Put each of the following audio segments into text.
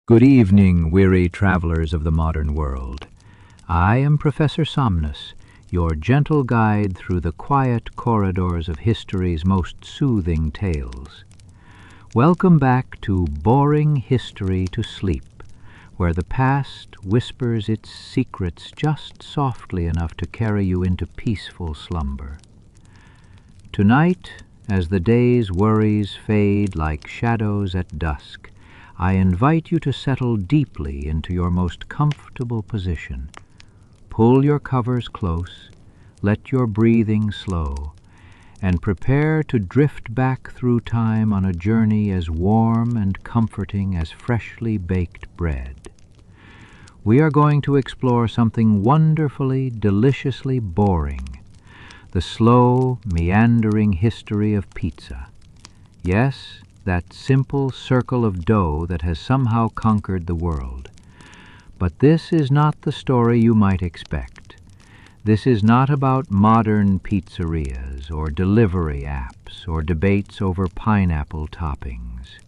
Good evening, weary travelers of the modern world. I am Professor Somnus, your gentle guide through the quiet corridors of history's most soothing tales. Welcome back to Boring History to Sleep, where the past whispers its secrets just softly enough to carry you into peaceful slumber. Tonight, as the day's worries fade like shadows at dusk, I invite you to settle deeply into your most comfortable position. Pull your covers close, let your breathing slow, and prepare to drift back through time on a journey as warm and comforting as freshly baked bread. We are going to explore something wonderfully, deliciously boring, the slow, meandering history of pizza. Yes, that simple circle of dough that has somehow conquered the world. But this is not the story you might expect. This is not about modern pizzerias or delivery apps or debates over pineapple toppings.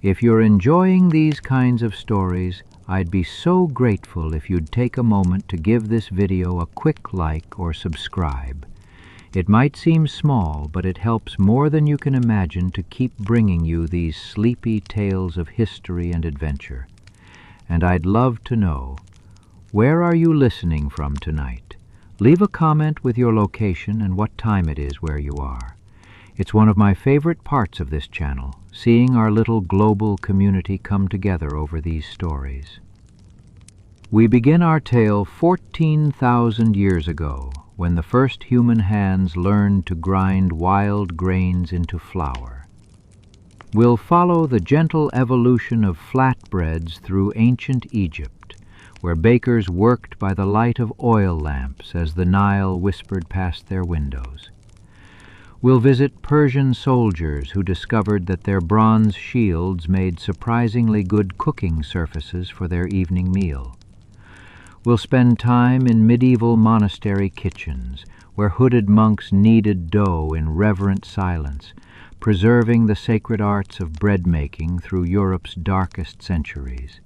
If you're enjoying these kinds of stories, I'd be so grateful if you'd take a moment to give this video a quick like or subscribe. It might seem small, but it helps more than you can imagine to keep bringing you these sleepy tales of history and adventure. And I'd love to know, where are you listening from tonight? Leave a comment with your location and what time it is where you are. It's one of my favorite parts of this channel, seeing our little global community come together over these stories. We begin our tale 14,000 years ago, when the first human hands learned to grind wild grains into flour. We'll follow the gentle evolution of flatbreads through ancient Egypt, where bakers worked by the light of oil lamps as the Nile whispered past their windows. We'll visit Persian soldiers who discovered that their bronze shields made surprisingly good cooking surfaces for their evening meal. We'll spend time in medieval monastery kitchens, where hooded monks kneaded dough in reverent silence, preserving the sacred arts of bread-making through Europe's darkest centuries.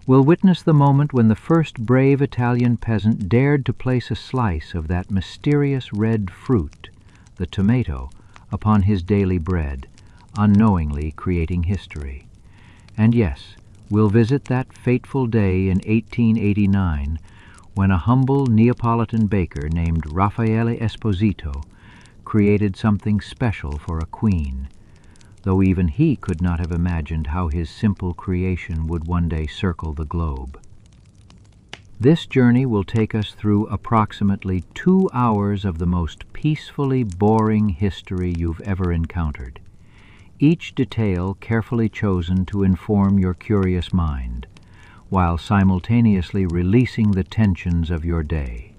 We'll witness the moment when the first brave Italian peasant dared to place a slice of that mysterious red fruit, the tomato, upon his daily bread, unknowingly creating history. And yes, we'll visit that fateful day in 1889 when a humble Neapolitan baker named Raffaele Esposito created something special for a queen, though even he could not have imagined how his simple creation would one day circle the globe. This journey will take us through approximately 2 hours of the most peacefully boring history you've ever encountered, each detail carefully chosen to inform your curious mind, while simultaneously releasing the tensions of your day.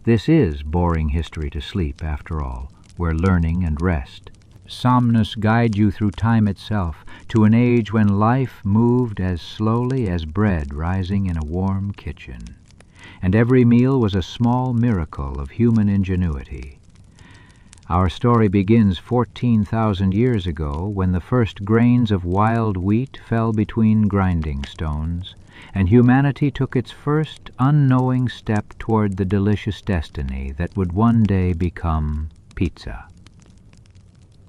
This is boring history to sleep, after all, where learning and rest. Somnus guide you through time itself, to an age when life moved as slowly as bread rising in a warm kitchen, and every meal was a small miracle of human ingenuity. Our story begins 14,000 years ago when the first grains of wild wheat fell between grinding stones, and humanity took its first unknowing step toward the delicious destiny that would one day become pizza.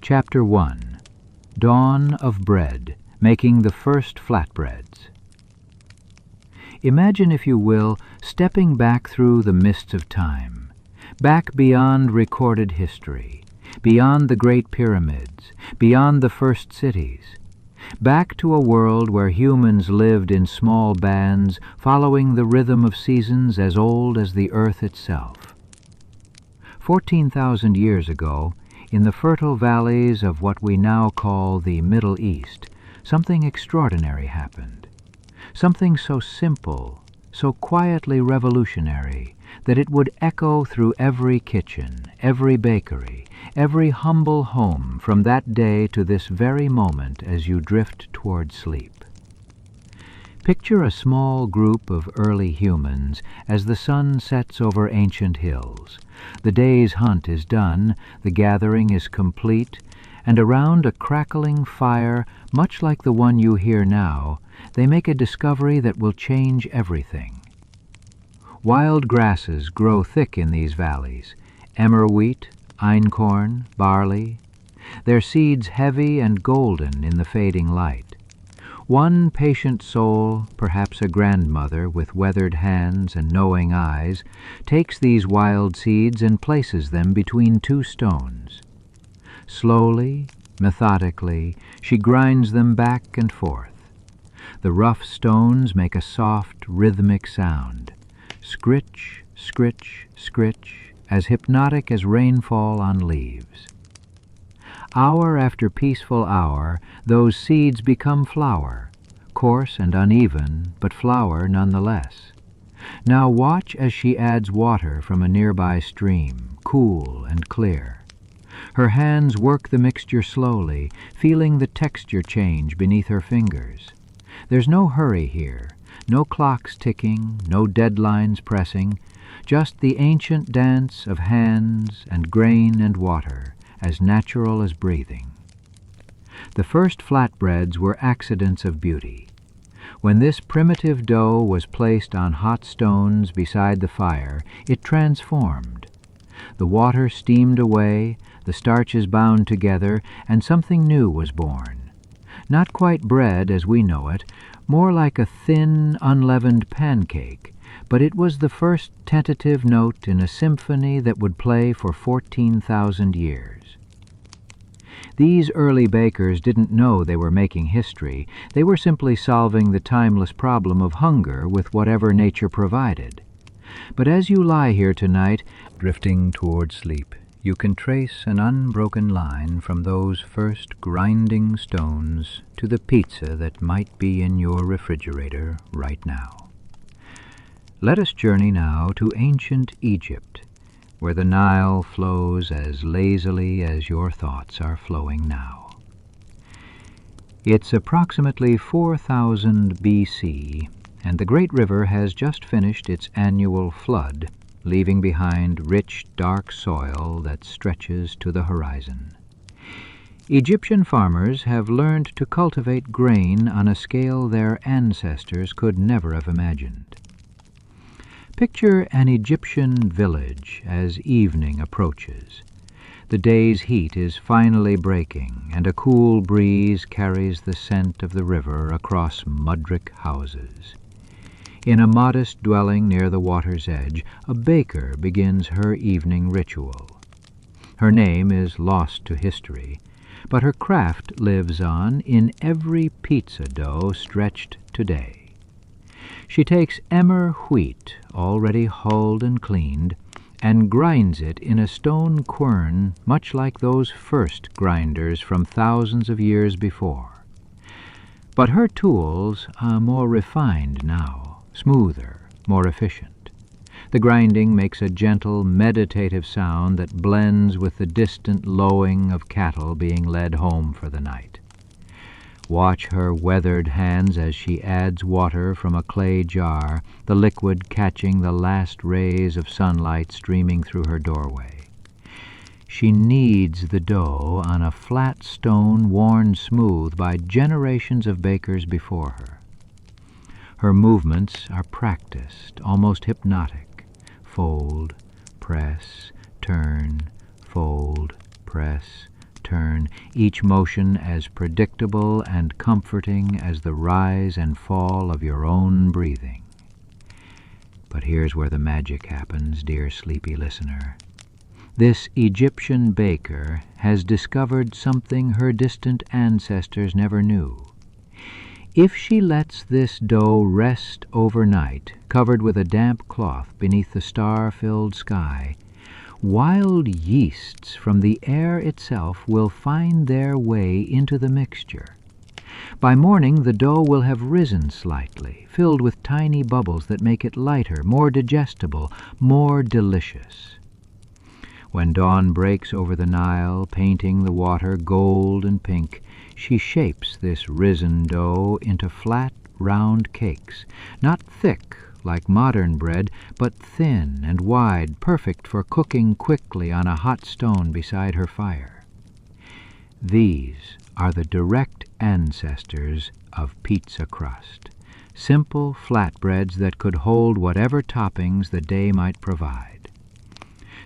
Chapter 1. Dawn of Bread, Making the First Flatbreads. Imagine, if you will, stepping back through the mists of time, back beyond recorded history, beyond the Great Pyramids, beyond the first cities, back to a world where humans lived in small bands, following the rhythm of seasons as old as the earth itself. 14,000 years ago, in the fertile valleys of what we now call the Middle East, something extraordinary happened. Something so simple, so quietly revolutionary, that it would echo through every kitchen, every bakery, every humble home from that day to this very moment as you drift toward sleep. Picture a small group of early humans as the sun sets over ancient hills. The day's hunt is done, the gathering is complete, and around a crackling fire, much like the one you hear now, they make a discovery that will change everything. Wild grasses grow thick in these valleys, emmer wheat, einkorn, barley, their seeds heavy and golden in the fading light. One patient soul, perhaps a grandmother with weathered hands and knowing eyes, takes these wild seeds and places them between two stones. Slowly, methodically, she grinds them back and forth. The rough stones make a soft, rhythmic sound. Scritch, scritch, scritch, as hypnotic as rainfall on leaves. Hour after peaceful hour, those seeds become flour, coarse and uneven, but flour nonetheless. Now watch as she adds water from a nearby stream, cool and clear. Her hands work the mixture slowly, feeling the texture change beneath her fingers. There's no hurry here, no clocks ticking, no deadlines pressing, just the ancient dance of hands and grain and water, as natural as breathing. The first flatbreads were accidents of beauty. When this primitive dough was placed on hot stones beside the fire, it transformed. The water steamed away, the starches bound together, and something new was born. Not quite bread as we know it, more like a thin, unleavened pancake, but it was the first tentative note in a symphony that would play for 14,000 years. These early bakers didn't know they were making history. They were simply solving the timeless problem of hunger with whatever nature provided. But as you lie here tonight, drifting toward sleep, you can trace an unbroken line from those first grinding stones to the pizza that might be in your refrigerator right now. Let us journey now to ancient Egypt, where the Nile flows as lazily as your thoughts are flowing now. It's approximately 4000 BC, and the great river has just finished its annual flood, leaving behind rich, dark soil that stretches to the horizon. Egyptian farmers have learned to cultivate grain on a scale their ancestors could never have imagined. Picture an Egyptian village as evening approaches. The day's heat is finally breaking, and a cool breeze carries the scent of the river across mud-brick houses. In a modest dwelling near the water's edge, a baker begins her evening ritual. Her name is lost to history, but her craft lives on in every pizza dough stretched today. She takes emmer wheat, already hulled and cleaned, and grinds it in a stone quern much like those first grinders from thousands of years before. But her tools are more refined now, smoother, more efficient. The grinding makes a gentle, meditative sound that blends with the distant lowing of cattle being led home for the night. Watch her weathered hands as she adds water from a clay jar, the liquid catching the last rays of sunlight streaming through her doorway. She kneads the dough on a flat stone worn smooth by generations of bakers before her. Her movements are practiced, almost hypnotic. Fold, press, turn, fold, press, turn, each motion as predictable and comforting as the rise and fall of your own breathing. But here's where the magic happens, dear sleepy listener. This Egyptian baker has discovered something her distant ancestors never knew. If she lets this dough rest overnight, covered with a damp cloth beneath the star-filled sky, wild yeasts from the air itself will find their way into the mixture. By morning, the dough will have risen slightly, filled with tiny bubbles that make it lighter, more digestible, more delicious. When dawn breaks over the Nile, painting the water gold and pink, she shapes this risen dough into flat, round cakes, not thick like modern bread, but thin and wide, perfect for cooking quickly on a hot stone beside her fire. These are the direct ancestors of pizza crust, simple flatbreads that could hold whatever toppings the day might provide.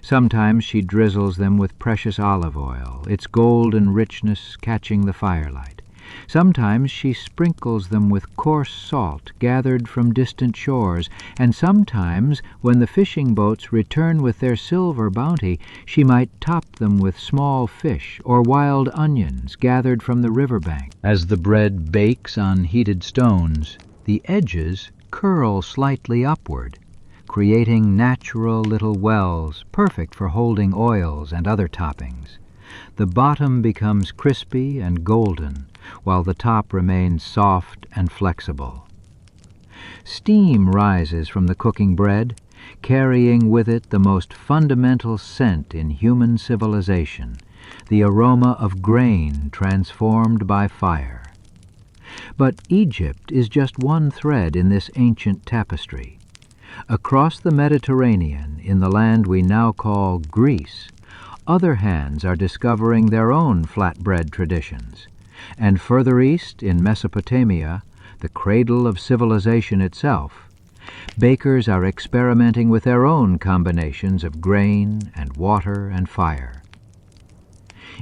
Sometimes she drizzles them with precious olive oil, its golden richness catching the firelight. Sometimes she sprinkles them with coarse salt gathered from distant shores, and sometimes, when the fishing boats return with their silver bounty, she might top them with small fish or wild onions gathered from the riverbank. As the bread bakes on heated stones, the edges curl slightly upward, creating natural little wells perfect for holding oils and other toppings. The bottom becomes crispy and golden, while the top remains soft and flexible. Steam rises from the cooking bread, carrying with it the most fundamental scent in human civilization, the aroma of grain transformed by fire. But Egypt is just one thread in this ancient tapestry. Across the Mediterranean, in the land we now call Greece, other hands are discovering their own flatbread traditions. And further east, in Mesopotamia, the cradle of civilization itself, bakers are experimenting with their own combinations of grain and water and fire.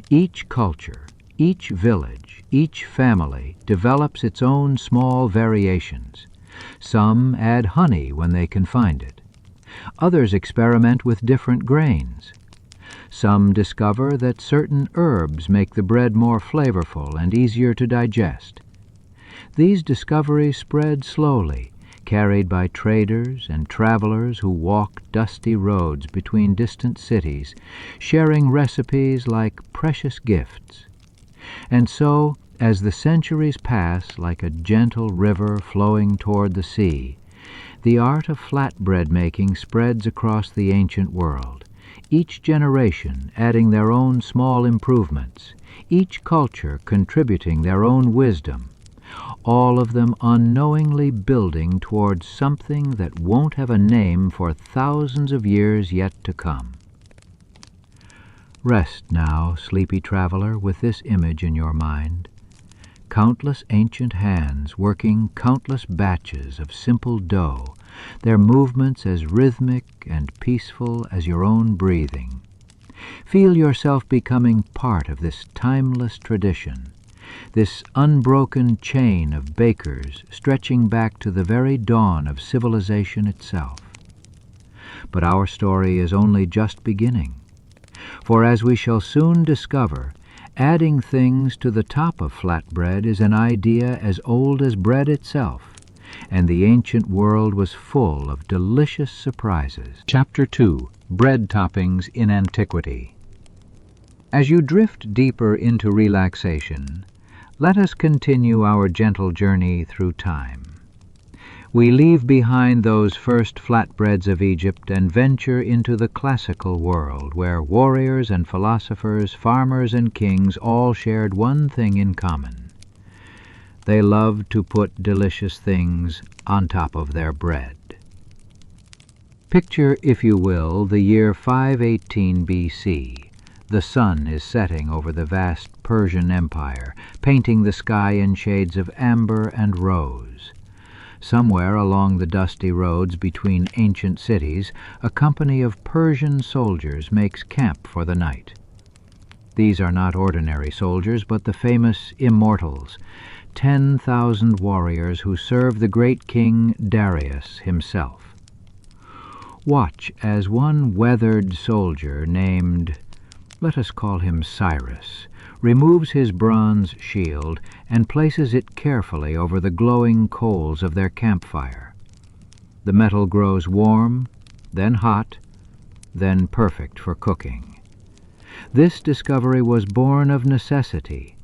Each culture, each village, each family develops its own small variations. Some add honey when they can find it. Others experiment with different grains. Some discover that certain herbs make the bread more flavorful and easier to digest. These discoveries spread slowly, carried by traders and travelers who walk dusty roads between distant cities, sharing recipes like precious gifts. And so, as the centuries pass like a gentle river flowing toward the sea, the art of flatbread making spreads across the ancient world, each generation adding their own small improvements, each culture contributing their own wisdom, all of them unknowingly building towards something that won't have a name for thousands of years yet to come. Rest now, sleepy traveler, with this image in your mind. Countless ancient hands working countless batches of simple dough, their movements as rhythmic and peaceful as your own breathing. Feel yourself becoming part of this timeless tradition, this unbroken chain of bakers stretching back to the very dawn of civilization itself. But our story is only just beginning, for as we shall soon discover, adding things to the top of flatbread is an idea as old as bread itself, and the ancient world was full of delicious surprises. Chapter 2. Bread Toppings in Antiquity. As you drift deeper into relaxation, let us continue our gentle journey through time. We leave behind those first flatbreads of Egypt and venture into the classical world, where warriors and philosophers, farmers and kings all shared one thing in common. They loved to put delicious things on top of their bread. Picture, if you will, the year 518 B.C. The sun is setting over the vast Persian Empire, painting the sky in shades of amber and rose. Somewhere along the dusty roads between ancient cities, a company of Persian soldiers makes camp for the night. These are not ordinary soldiers, but the famous immortals, 10,000 warriors who serve the great king Darius himself. Watch as one weathered soldier named, let us call him Cyrus, removes his bronze shield and places it carefully over the glowing coals of their campfire. The metal grows warm, then hot, then perfect for cooking. This discovery was born of necessity,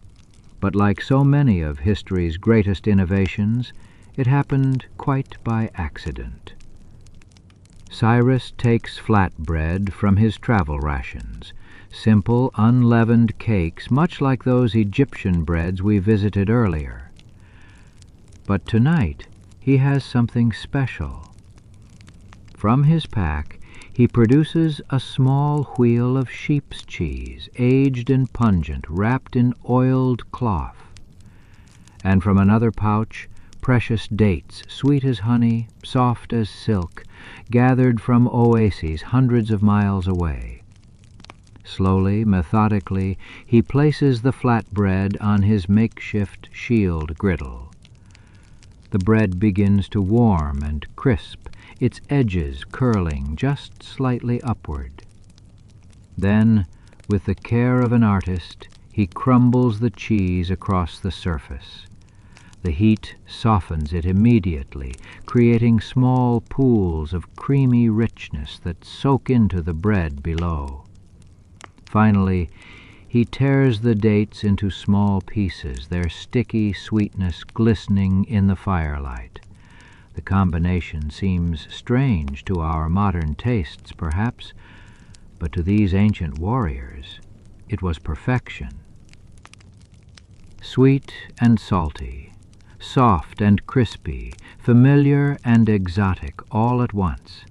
but like so many of history's greatest innovations, it happened quite by accident. Cyrus takes flatbread from his travel rations, simple, unleavened cakes, much like those Egyptian breads we visited earlier. But tonight he has something special. From his pack He produces a small wheel of sheep's cheese, aged and pungent, wrapped in oiled cloth. And from another pouch, precious dates, sweet as honey, soft as silk, gathered from oases hundreds of miles away. Slowly, methodically, he places the flatbread on his makeshift shield griddle. The bread begins to warm and crisp, its edges curling just slightly upward. Then, with the care of an artist, he crumbles the cheese across the surface. The heat softens it immediately, creating small pools of creamy richness that soak into the bread below. Finally, he tears the dates into small pieces, their sticky sweetness glistening in the firelight. The combination seems strange to our modern tastes, perhaps, but to these ancient warriors, it was perfection. Sweet and salty, soft and crispy, familiar and exotic all at once.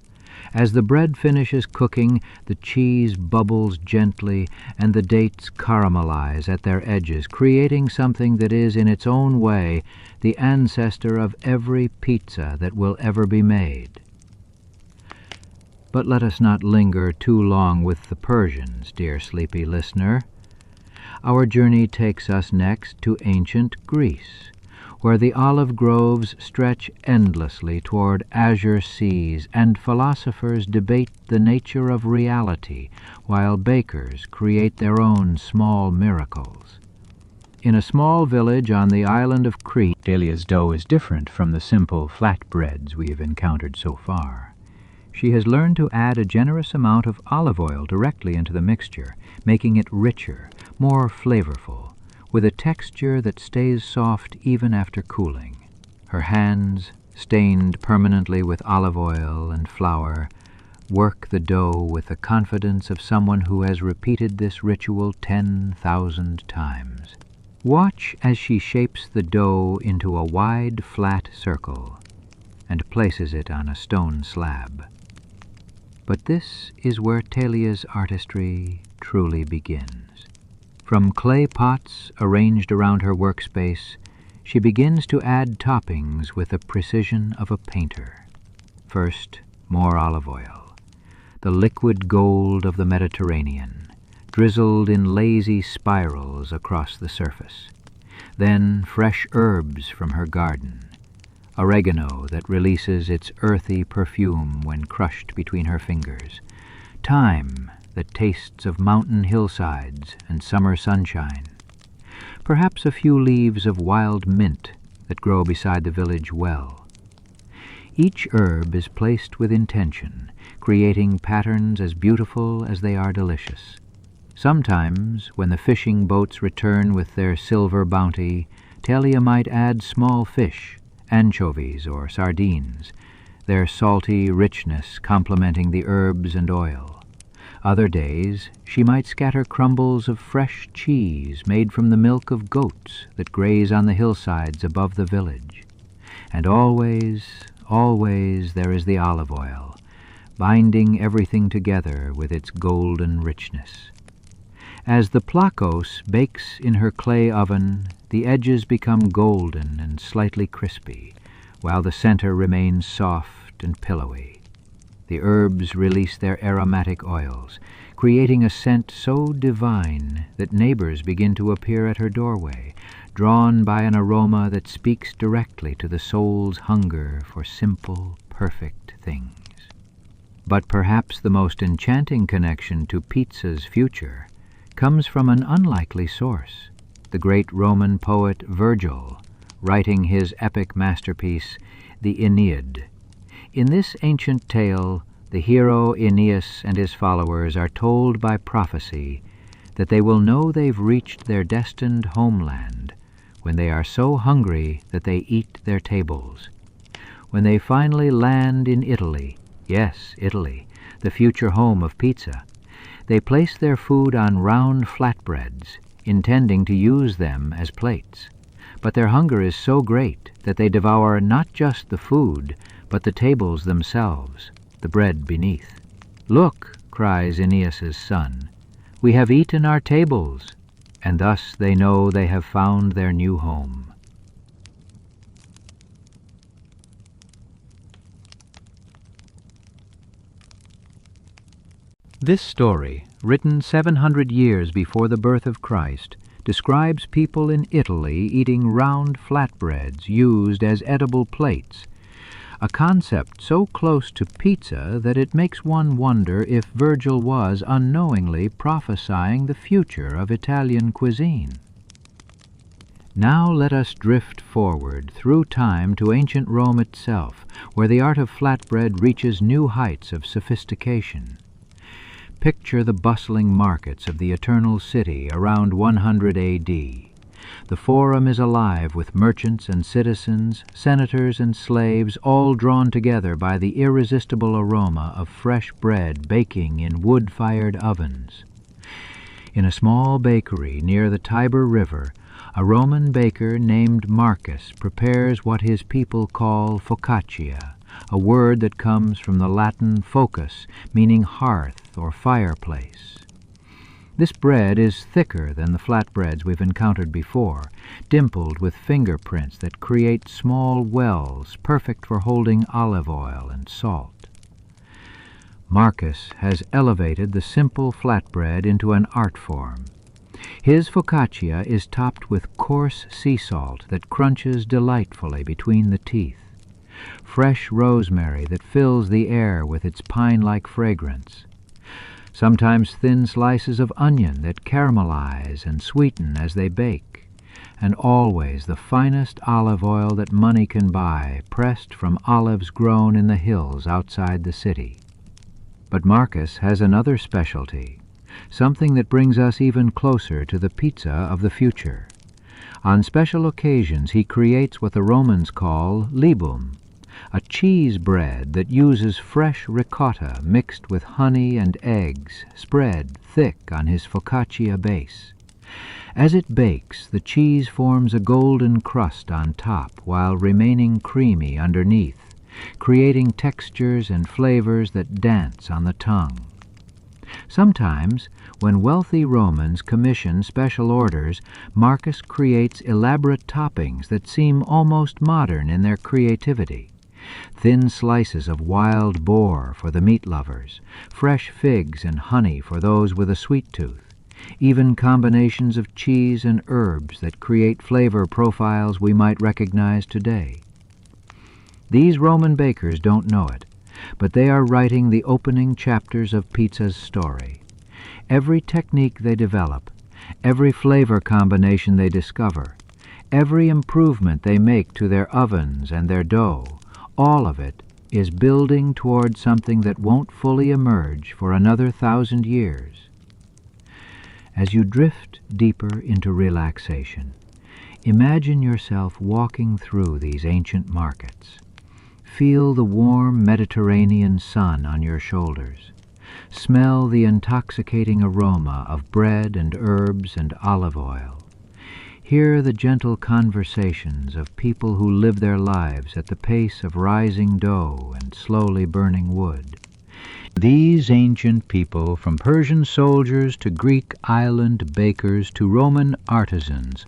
As the bread finishes cooking, the cheese bubbles gently and the dates caramelize at their edges, creating something that is, in its own way, the ancestor of every pizza that will ever be made. But let us not linger too long with the Persians, dear sleepy listener. Our journey takes us next to ancient Greece, where the olive groves stretch endlessly toward azure seas, and philosophers debate the nature of reality, while bakers create their own small miracles. In a small village on the island of Crete, Delia's dough is different from the simple flatbreads we have encountered so far. She has learned to add a generous amount of olive oil directly into the mixture, making it richer, more flavorful, with a texture that stays soft even after cooling. Her hands, stained permanently with olive oil and flour, work the dough with the confidence of someone who has repeated this ritual 10,000 times. Watch as she shapes the dough into a wide, flat circle and places it on a stone slab. But this is where Talia's artistry truly begins. From clay pots arranged around her workspace, she begins to add toppings with the precision of a painter. First, more olive oil, the liquid gold of the Mediterranean, drizzled in lazy spirals across the surface. Then fresh herbs from her garden, oregano that releases its earthy perfume when crushed between her fingers, thyme that tastes of mountain hillsides and summer sunshine, perhaps a few leaves of wild mint that grow beside the village well. Each herb is placed with intention, creating patterns as beautiful as they are delicious. Sometimes, when the fishing boats return with their silver bounty, Talia might add small fish, anchovies or sardines, their salty richness complementing the herbs and oil. Other days, she might scatter crumbles of fresh cheese made from the milk of goats that graze on the hillsides above the village. And always, always there is the olive oil, binding everything together with its golden richness. As the plakos bakes in her clay oven, the edges become golden and slightly crispy, while the center remains soft and pillowy. The herbs release their aromatic oils, creating a scent so divine that neighbors begin to appear at her doorway, drawn by an aroma that speaks directly to the soul's hunger for simple, perfect things. But perhaps the most enchanting connection to pizza's future comes from an unlikely source, the great Roman poet Virgil, writing his epic masterpiece, the Aeneid. In this ancient tale, the hero Aeneas and his followers are told by prophecy that they will know they've reached their destined homeland when they are so hungry that they eat their tables. When they finally land in Italy, yes, Italy, the future home of pizza, they place their food on round flatbreads, intending to use them as plates. But their hunger is so great that they devour not just the food, but the tables themselves, the bread beneath. "Look," cries Aeneas's son, "we have eaten our tables," and thus they know they have found their new home. This story, written 700 years before the birth of Christ, describes people in Italy eating round flatbreads used as edible plates, a concept so close to pizza that it makes one wonder if Virgil was unknowingly prophesying the future of Italian cuisine. Now let us drift forward through time to ancient Rome itself, where the art of flatbread reaches new heights of sophistication. Picture the bustling markets of the Eternal City around 100 A.D. The Forum is alive with merchants and citizens, senators and slaves, all drawn together by the irresistible aroma of fresh bread baking in wood-fired ovens. In a small bakery near the Tiber River, a Roman baker named Marcus prepares what his people call focaccia, a word that comes from the Latin focus, meaning hearth or fireplace. This bread is thicker than the flatbreads we've encountered before, dimpled with fingerprints that create small wells perfect for holding olive oil and salt. Marcus has elevated the simple flatbread into an art form. His focaccia is topped with coarse sea salt that crunches delightfully between the teeth, fresh rosemary that fills the air with its pine-like fragrance, sometimes thin slices of onion that caramelize and sweeten as they bake, and always the finest olive oil that money can buy, pressed from olives grown in the hills outside the city. But Marcus has another specialty, something that brings us even closer to the pizza of the future. On special occasions he creates what the Romans call libum, a cheese bread that uses fresh ricotta mixed with honey and eggs, spread thick on his focaccia base. As it bakes, the cheese forms a golden crust on top while remaining creamy underneath, creating textures and flavors that dance on the tongue. Sometimes, when wealthy Romans commission special orders, Marcus creates elaborate toppings that seem almost modern in their creativity. Thin slices of wild boar for the meat lovers, fresh figs and honey for those with a sweet tooth, even combinations of cheese and herbs that create flavor profiles we might recognize today. These Roman bakers don't know it, but they are writing the opening chapters of pizza's story. Every technique they develop, every flavor combination they discover, every improvement they make to their ovens and their dough, all of it is building toward something that won't fully emerge for another 1,000 years. As you drift deeper into relaxation, imagine yourself walking through these ancient markets. Feel the warm Mediterranean sun on your shoulders. Smell the intoxicating aroma of bread and herbs and olive oil. Hear the gentle conversations of people who live their lives at the pace of rising dough and slowly burning wood. These ancient people, from Persian soldiers to Greek island bakers to Roman artisans,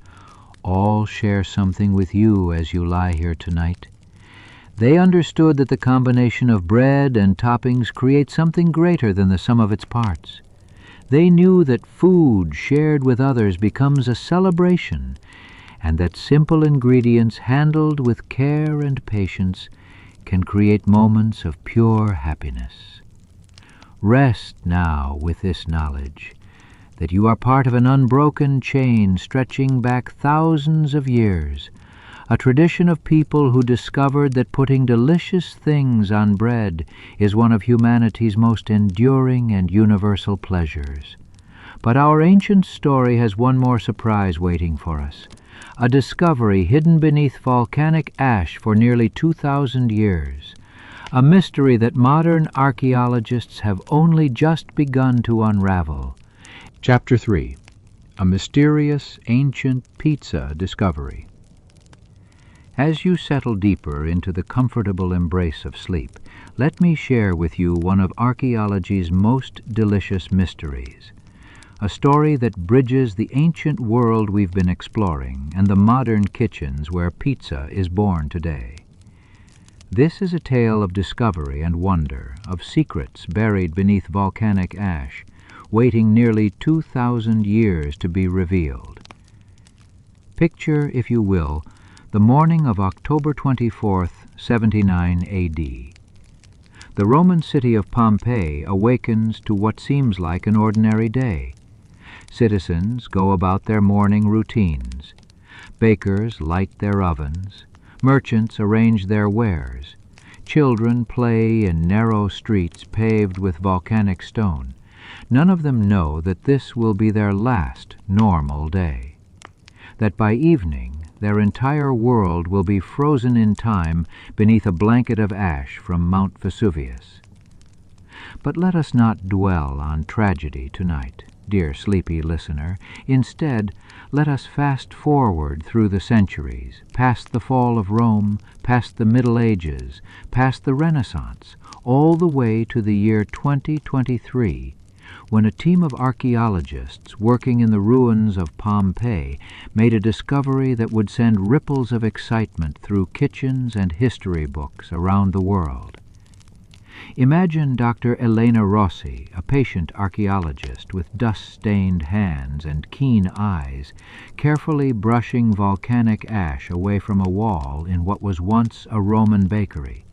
all share something with you as you lie here tonight. They understood that the combination of bread and toppings creates something greater than the sum of its parts. They knew that food shared with others becomes a celebration, and that simple ingredients handled with care and patience can create moments of pure happiness. Rest now with this knowledge, that you are part of an unbroken chain stretching back thousands of years, a tradition of people who discovered that putting delicious things on bread is one of humanity's most enduring and universal pleasures. But our ancient story has one more surprise waiting for us, a discovery hidden beneath volcanic ash for nearly 2,000 years, a mystery that modern archaeologists have only just begun to unravel. Chapter 3. A Mysterious Ancient Pizza Discovery. As you settle deeper into the comfortable embrace of sleep, let me share with you one of archaeology's most delicious mysteries. A story that bridges the ancient world we've been exploring and the modern kitchens where pizza is born today. This is a tale of discovery and wonder, of secrets buried beneath volcanic ash, waiting nearly 2,000 years to be revealed. Picture, if you will, the morning of October 24th, 79 A.D. The Roman city of Pompeii awakens to what seems like an ordinary day. Citizens go about their morning routines. Bakers light their ovens. Merchants arrange their wares. Children play in narrow streets paved with volcanic stone. None of them know that this will be their last normal day. That by evening, their entire world will be frozen in time beneath a blanket of ash from Mount Vesuvius. But let us not dwell on tragedy tonight, dear sleepy listener. Instead, let us fast forward through the centuries, past the fall of Rome, past the Middle Ages, past the Renaissance, all the way to the year 2023, when a team of archaeologists working in the ruins of Pompeii made a discovery that would send ripples of excitement through kitchens and history books around the world. Imagine Dr. Elena Rossi, a patient archaeologist with dust-stained hands and keen eyes, carefully brushing volcanic ash away from a wall in what was once a Roman bakery.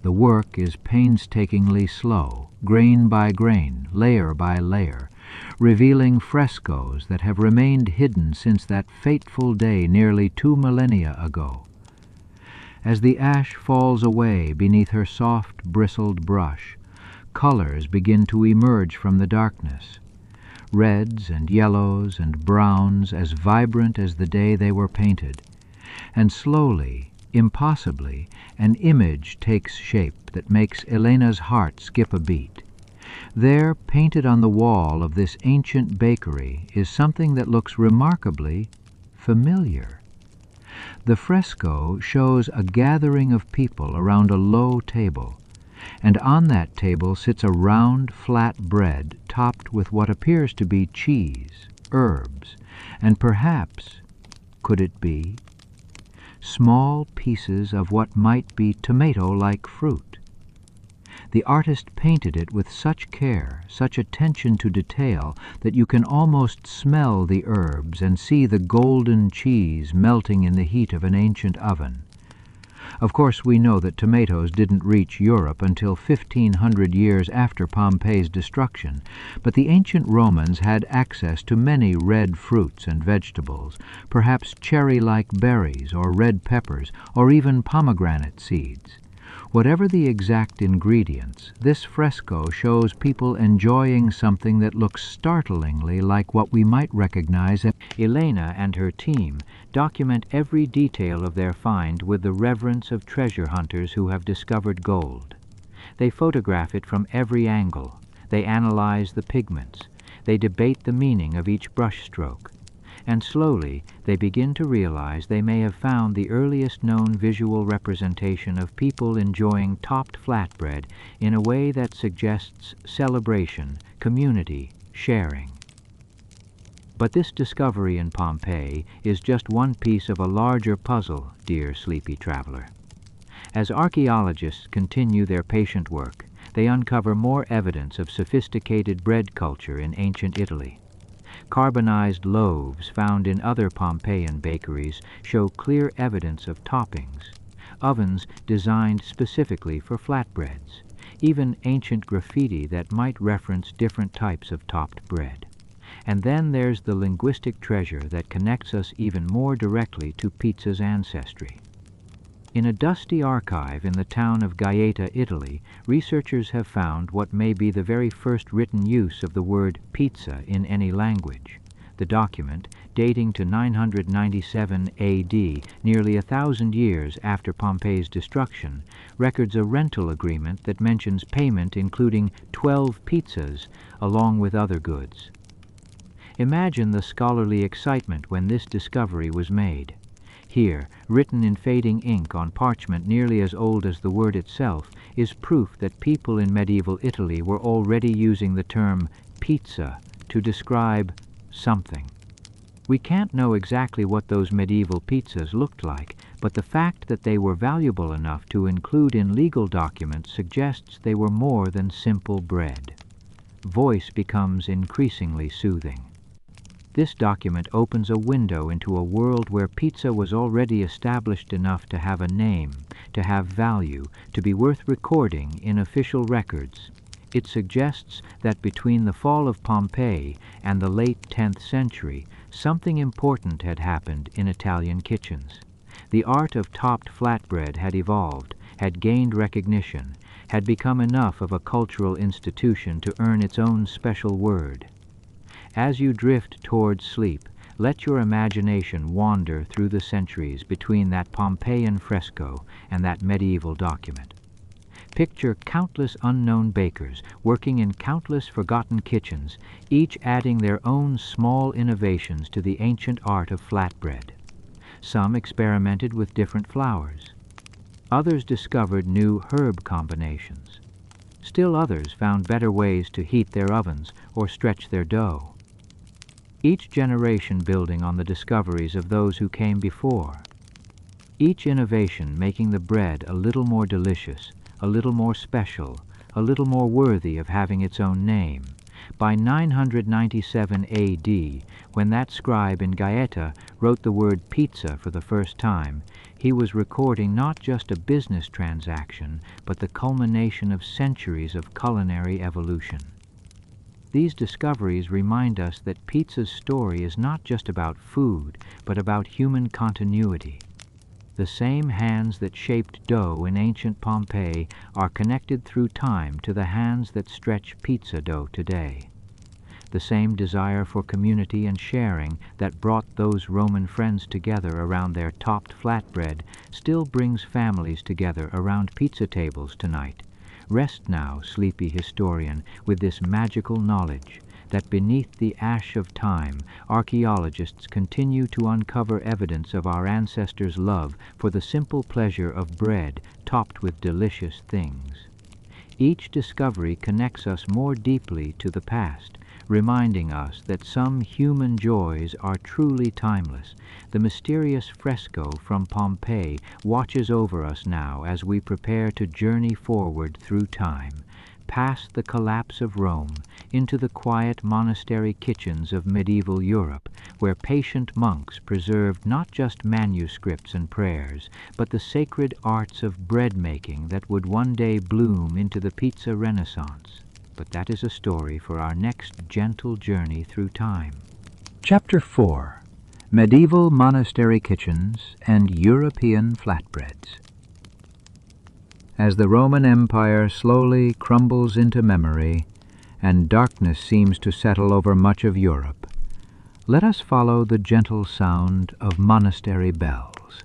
The work is painstakingly slow, grain by grain, layer by layer, revealing frescoes that have remained hidden since that fateful day nearly 2 millennia ago. As the ash falls away beneath her soft, bristled brush, colors begin to emerge from the darkness. Reds and yellows and browns as vibrant as the day they were painted. And slowly, impossibly, an image takes shape that makes Elena's heart skip a beat. There, painted on the wall of this ancient bakery, is something that looks remarkably familiar. The fresco shows a gathering of people around a low table, and on that table sits a round, flat bread topped with what appears to be cheese, herbs, and perhaps, could it be, small pieces of what might be tomato-like fruit. The artist painted it with such care, such attention to detail, that you can almost smell the herbs and see the golden cheese melting in the heat of an ancient oven. Of course, we know that tomatoes didn't reach Europe until 1,500 years after Pompeii's destruction, but the ancient Romans had access to many red fruits and vegetables, perhaps cherry-like berries or red peppers, or even pomegranate seeds. Whatever the exact ingredients, this fresco shows people enjoying something that looks startlingly like what we might recognize as. Elena and her team document every detail of their find with the reverence of treasure hunters who have discovered gold. They photograph it from every angle. They analyze the pigments. They debate the meaning of each brushstroke. And slowly they begin to realize they may have found the earliest known visual representation of people enjoying topped flatbread in a way that suggests celebration, community, sharing. But this discovery in Pompeii is just one piece of a larger puzzle, dear sleepy traveler. As archaeologists continue their patient work, they uncover more evidence of sophisticated bread culture in ancient Italy. Carbonized loaves found in other Pompeian bakeries show clear evidence of toppings, ovens designed specifically for flatbreads, even ancient graffiti that might reference different types of topped bread. And then there's the linguistic treasure that connects us even more directly to pizza's ancestry. In a dusty archive in the town of Gaeta, Italy, researchers have found what may be the very first written use of the word pizza in any language. The document, dating to 997 A.D., nearly 1,000 years after Pompeii's destruction, records a rental agreement that mentions payment including 12 pizzas along with other goods. Imagine the scholarly excitement when this discovery was made. Here, written in fading ink on parchment nearly as old as the word itself, is proof that people in medieval Italy were already using the term pizza to describe something. We can't know exactly what those medieval pizzas looked like, but the fact that they were valuable enough to include in legal documents suggests they were more than simple bread. Voice becomes increasingly soothing. This document opens a window into a world where pizza was already established enough to have a name, to have value, to be worth recording in official records. It suggests that between the fall of Pompeii and the late 10th century, something important had happened in Italian kitchens. The art of topped flatbread had evolved, had gained recognition, had become enough of a cultural institution to earn its own special word. As you drift towards sleep, let your imagination wander through the centuries between that Pompeian fresco and that medieval document. Picture countless unknown bakers working in countless forgotten kitchens, each adding their own small innovations to the ancient art of flatbread. Some experimented with different flours. Others discovered new herb combinations. Still others found better ways to heat their ovens or stretch their dough. Each generation building on the discoveries of those who came before. Each innovation making the bread a little more delicious, a little more special, a little more worthy of having its own name. By 997 A.D., when that scribe in Gaeta wrote the word pizza for the first time, he was recording not just a business transaction, but the culmination of centuries of culinary evolution. These discoveries remind us that pizza's story is not just about food, but about human continuity. The same hands that shaped dough in ancient Pompeii are connected through time to the hands that stretch pizza dough today. The same desire for community and sharing that brought those Roman friends together around their topped flatbread still brings families together around pizza tables tonight. Rest now, sleepy historian, with this magical knowledge that beneath the ash of time, archaeologists continue to uncover evidence of our ancestors' love for the simple pleasure of bread topped with delicious things. Each discovery connects us more deeply to the past, reminding us that some human joys are truly timeless. The mysterious fresco from Pompeii watches over us now as we prepare to journey forward through time, past the collapse of Rome, into the quiet monastery kitchens of medieval Europe, where patient monks preserved not just manuscripts and prayers, but the sacred arts of bread-making that would one day bloom into the pizza renaissance. But that is a story for our next gentle journey through time. Chapter 4. Medieval Monastery Kitchens and European Flatbreads. As the Roman Empire slowly crumbles into memory and darkness seems to settle over much of Europe, let us follow the gentle sound of monastery bells.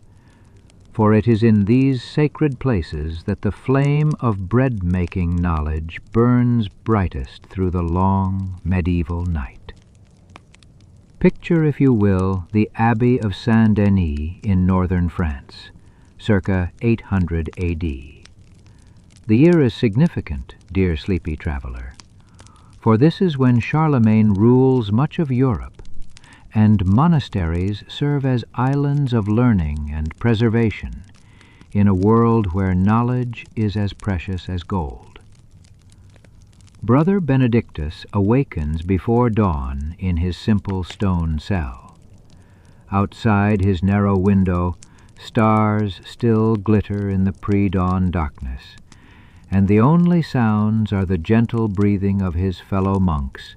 For it is in these sacred places that the flame of bread-making knowledge burns brightest through the long medieval night. Picture, if you will, the Abbey of Saint-Denis in northern France, circa 800 A.D. The year is significant, dear sleepy traveler, for this is when Charlemagne rules much of Europe, and monasteries serve as islands of learning and preservation in a world where knowledge is as precious as gold. Brother Benedictus awakens before dawn in his simple stone cell. Outside his narrow window, stars still glitter in the pre-dawn darkness, and the only sounds are the gentle breathing of his fellow monks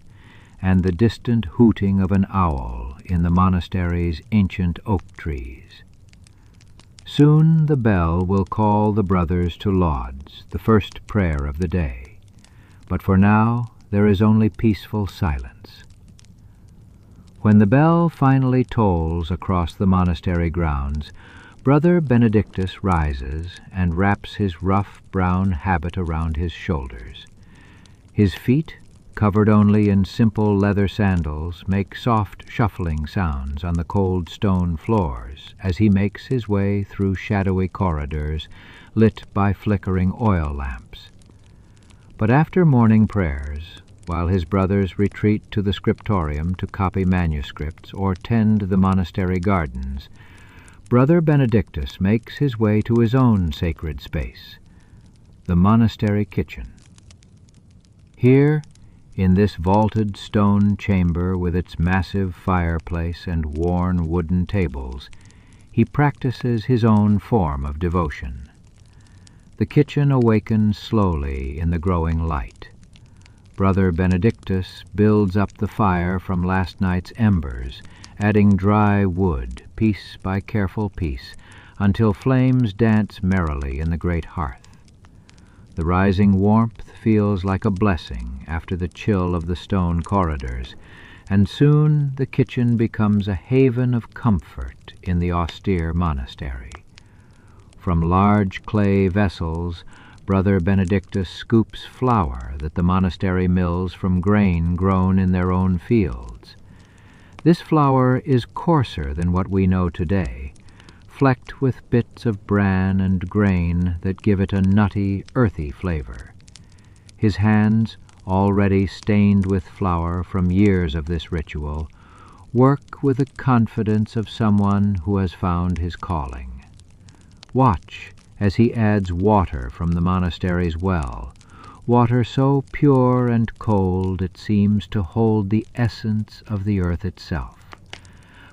and the distant hooting of an owl in the monastery's ancient oak trees. Soon the bell will call the brothers to lauds, the first prayer of the day, but for now there is only peaceful silence. When the bell finally tolls across the monastery grounds, Brother Benedictus rises and wraps his rough brown habit around his shoulders. His feet covered only in simple leather sandals, make soft shuffling sounds on the cold stone floors as he makes his way through shadowy corridors lit by flickering oil lamps. But after morning prayers, while his brothers retreat to the scriptorium to copy manuscripts or tend the monastery gardens, Brother Benedictus makes his way to his own sacred space, the monastery kitchen. Here, in this vaulted stone chamber with its massive fireplace and worn wooden tables, he practices his own form of devotion. The kitchen awakens slowly in the growing light. Brother Benedictus builds up the fire from last night's embers, adding dry wood, piece by careful piece, until flames dance merrily in the great hearth. The rising warmth feels like a blessing after the chill of the stone corridors, and soon the kitchen becomes a haven of comfort in the austere monastery. From large clay vessels, Brother Benedictus scoops flour that the monastery mills from grain grown in their own fields. This flour is coarser than what we know today, flecked with bits of bran and grain that give it a nutty, earthy flavor. His hands, already stained with flour from years of this ritual, work with the confidence of someone who has found his calling. Watch as he adds water from the monastery's well, water so pure and cold it seems to hold the essence of the earth itself.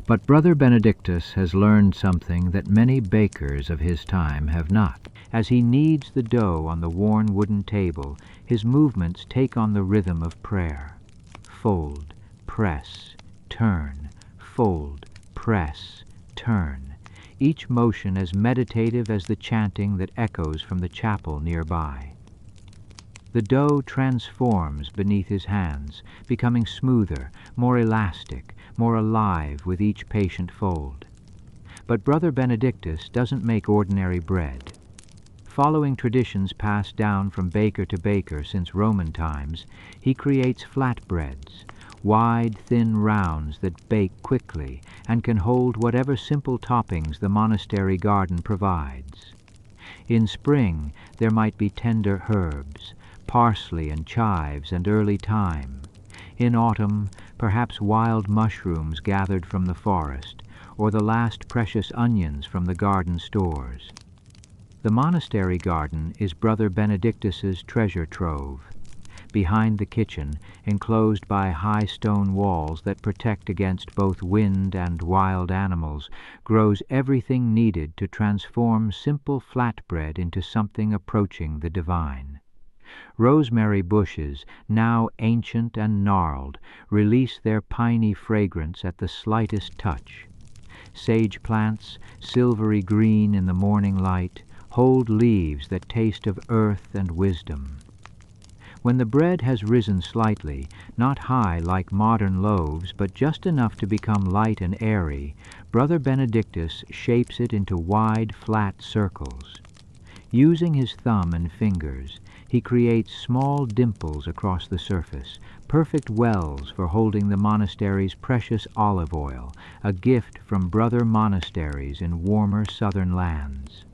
But Brother Benedictus has learned something that many bakers of his time have not. As he kneads the dough on the worn wooden table, his movements take on the rhythm of prayer. Fold, press, turn, fold, press, turn, each motion as meditative as the chanting that echoes from the chapel nearby. The dough transforms beneath his hands, becoming smoother, more elastic, more alive with each patient fold. But Brother Benedictus doesn't make ordinary bread. Following traditions passed down from baker to baker since Roman times, he creates flatbreads, wide, thin rounds that bake quickly and can hold whatever simple toppings the monastery garden provides. In spring, there might be tender herbs, parsley and chives and early thyme. In autumn, perhaps wild mushrooms gathered from the forest, or the last precious onions from the garden stores. The monastery garden is Brother Benedictus's treasure trove. Behind the kitchen, enclosed by high stone walls that protect against both wind and wild animals, grows everything needed to transform simple flatbread into something approaching the divine. Rosemary bushes, now ancient and gnarled, release their piney fragrance at the slightest touch. Sage plants, silvery green in the morning light, hold leaves that taste of earth and wisdom. When the bread has risen slightly, not high like modern loaves, but just enough to become light and airy, Brother Benedictus shapes it into wide, flat circles. Using his thumb and fingers, he creates small dimples across the surface, perfect wells for holding the monastery's precious olive oil, a gift from brother monasteries in warmer southern lands.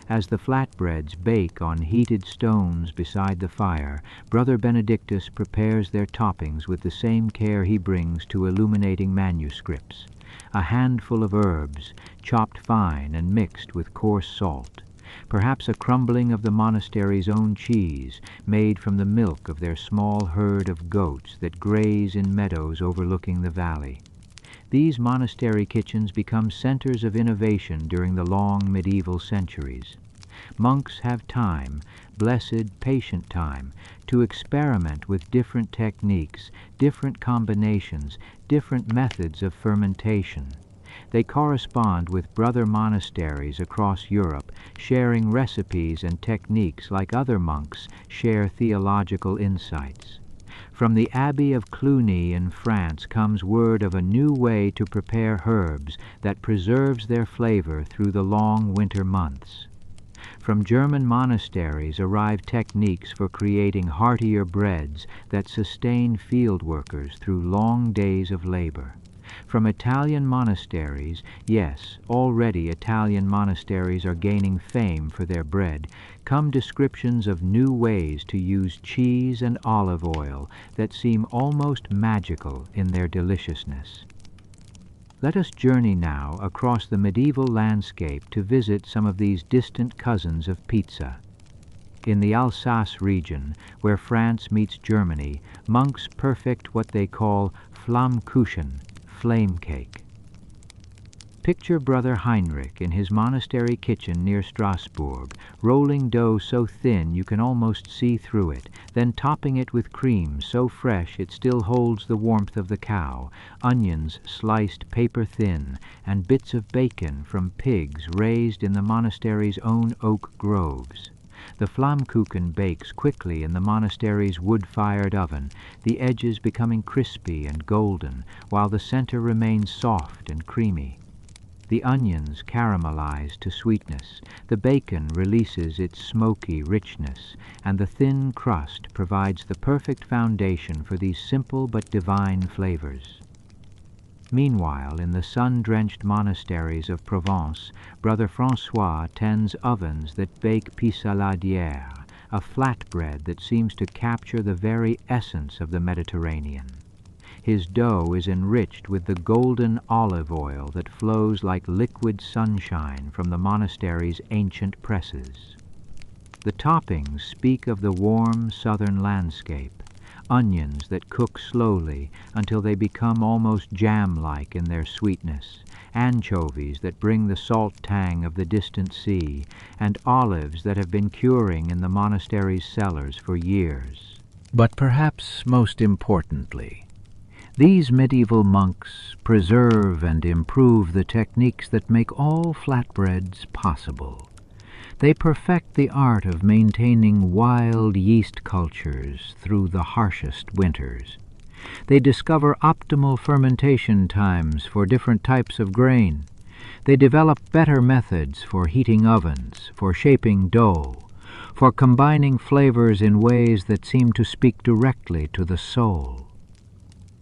As the flatbreads bake on heated stones beside the fire, Brother Benedictus prepares their toppings with the same care he brings to illuminating manuscripts. A handful of herbs, chopped fine and mixed with coarse salt. Perhaps a crumbling of the monastery's own cheese, made from the milk of their small herd of goats that graze in meadows overlooking the valley. These monastery kitchens become centers of innovation during the long medieval centuries. Monks have time, blessed, patient time, to experiment with different techniques, different combinations, different methods of fermentation. They correspond with brother monasteries across Europe, sharing recipes and techniques like other monks share theological insights. From the Abbey of Cluny in France comes word of a new way to prepare herbs that preserves their flavor through the long winter months. From German monasteries arrive techniques for creating heartier breads that sustain field workers through long days of labor. From Italian monasteries, yes, already Italian monasteries are gaining fame for their bread, come descriptions of new ways to use cheese and olive oil that seem almost magical in their deliciousness. Let us journey now across the medieval landscape to visit some of these distant cousins of pizza. In the Alsace region, where France meets Germany, monks perfect what they call Flammkuchen, flame cake. Picture Brother Heinrich in his monastery kitchen near Strasbourg, rolling dough so thin you can almost see through it, then topping it with cream so fresh it still holds the warmth of the cow, onions sliced paper thin, and bits of bacon from pigs raised in the monastery's own oak groves. The Flammkuchen bakes quickly in the monastery's wood-fired oven, the edges becoming crispy and golden, while the center remains soft and creamy. The onions caramelize to sweetness, the bacon releases its smoky richness, and the thin crust provides the perfect foundation for these simple but divine flavors. Meanwhile, in the sun-drenched monasteries of Provence, Brother François tends ovens that bake pissaladière, a flatbread that seems to capture the very essence of the Mediterranean. His dough is enriched with the golden olive oil that flows like liquid sunshine from the monastery's ancient presses. The toppings speak of the warm southern landscape, onions that cook slowly until they become almost jam-like in their sweetness, anchovies that bring the salt tang of the distant sea, and olives that have been curing in the monastery's cellars for years. But perhaps most importantly, these medieval monks preserve and improve the techniques that make all flatbreads possible. They perfect the art of maintaining wild yeast cultures through the harshest winters. They discover optimal fermentation times for different types of grain. They develop better methods for heating ovens, for shaping dough, for combining flavors in ways that seem to speak directly to the soul.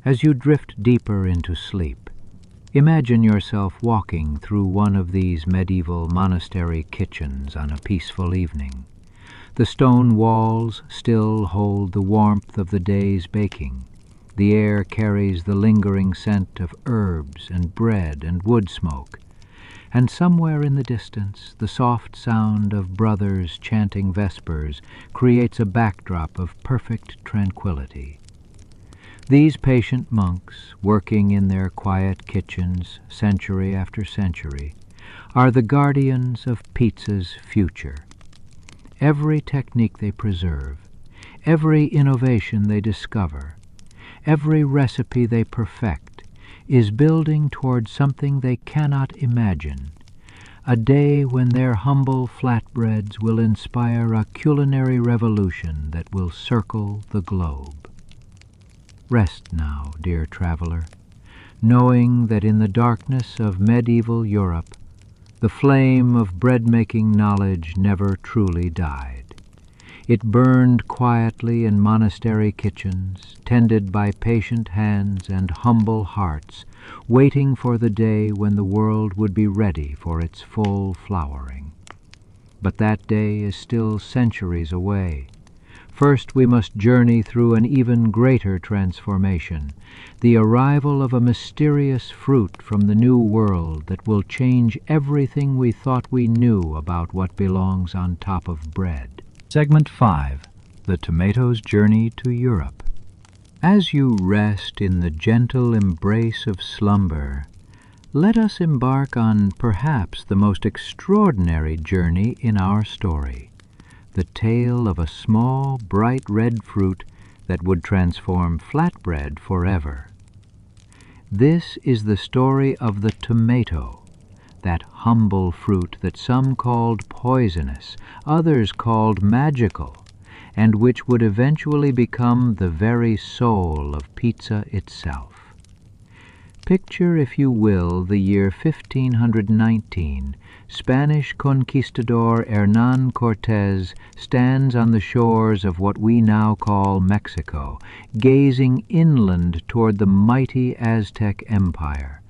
As you drift deeper into sleep, imagine yourself walking through one of these medieval monastery kitchens on a peaceful evening. The stone walls still hold the warmth of the day's baking. The air carries the lingering scent of herbs and bread and wood smoke, and somewhere in the distance the soft sound of brothers chanting vespers creates a backdrop of perfect tranquility. These patient monks, working in their quiet kitchens century after century, are the guardians of pizza's future. Every technique they preserve, every innovation they discover, every recipe they perfect is building toward something they cannot imagine, a day when their humble flatbreads will inspire a culinary revolution that will circle the globe. Rest now, dear traveler, knowing that in the darkness of medieval Europe, the flame of bread-making knowledge never truly died. It burned quietly in monastery kitchens, tended by patient hands and humble hearts, waiting for the day when the world would be ready for its full flowering. But that day is still centuries away. First, we must journey through an even greater transformation, the arrival of a mysterious fruit from the New World that will change everything we thought we knew about what belongs on top of bread. Segment 5. The Tomato's Journey to Europe. As you rest in the gentle embrace of slumber, let us embark on perhaps the most extraordinary journey in our story. The tale of a small, bright red fruit that would transform flatbread forever. This is the story of the tomato, that humble fruit that some called poisonous, others called magical, and which would eventually become the very soul of pizza itself. Picture, if you will, the year 1519. Spanish conquistador Hernán Cortés stands on the shores of what we now call Mexico, gazing inland toward the mighty Aztec Empire.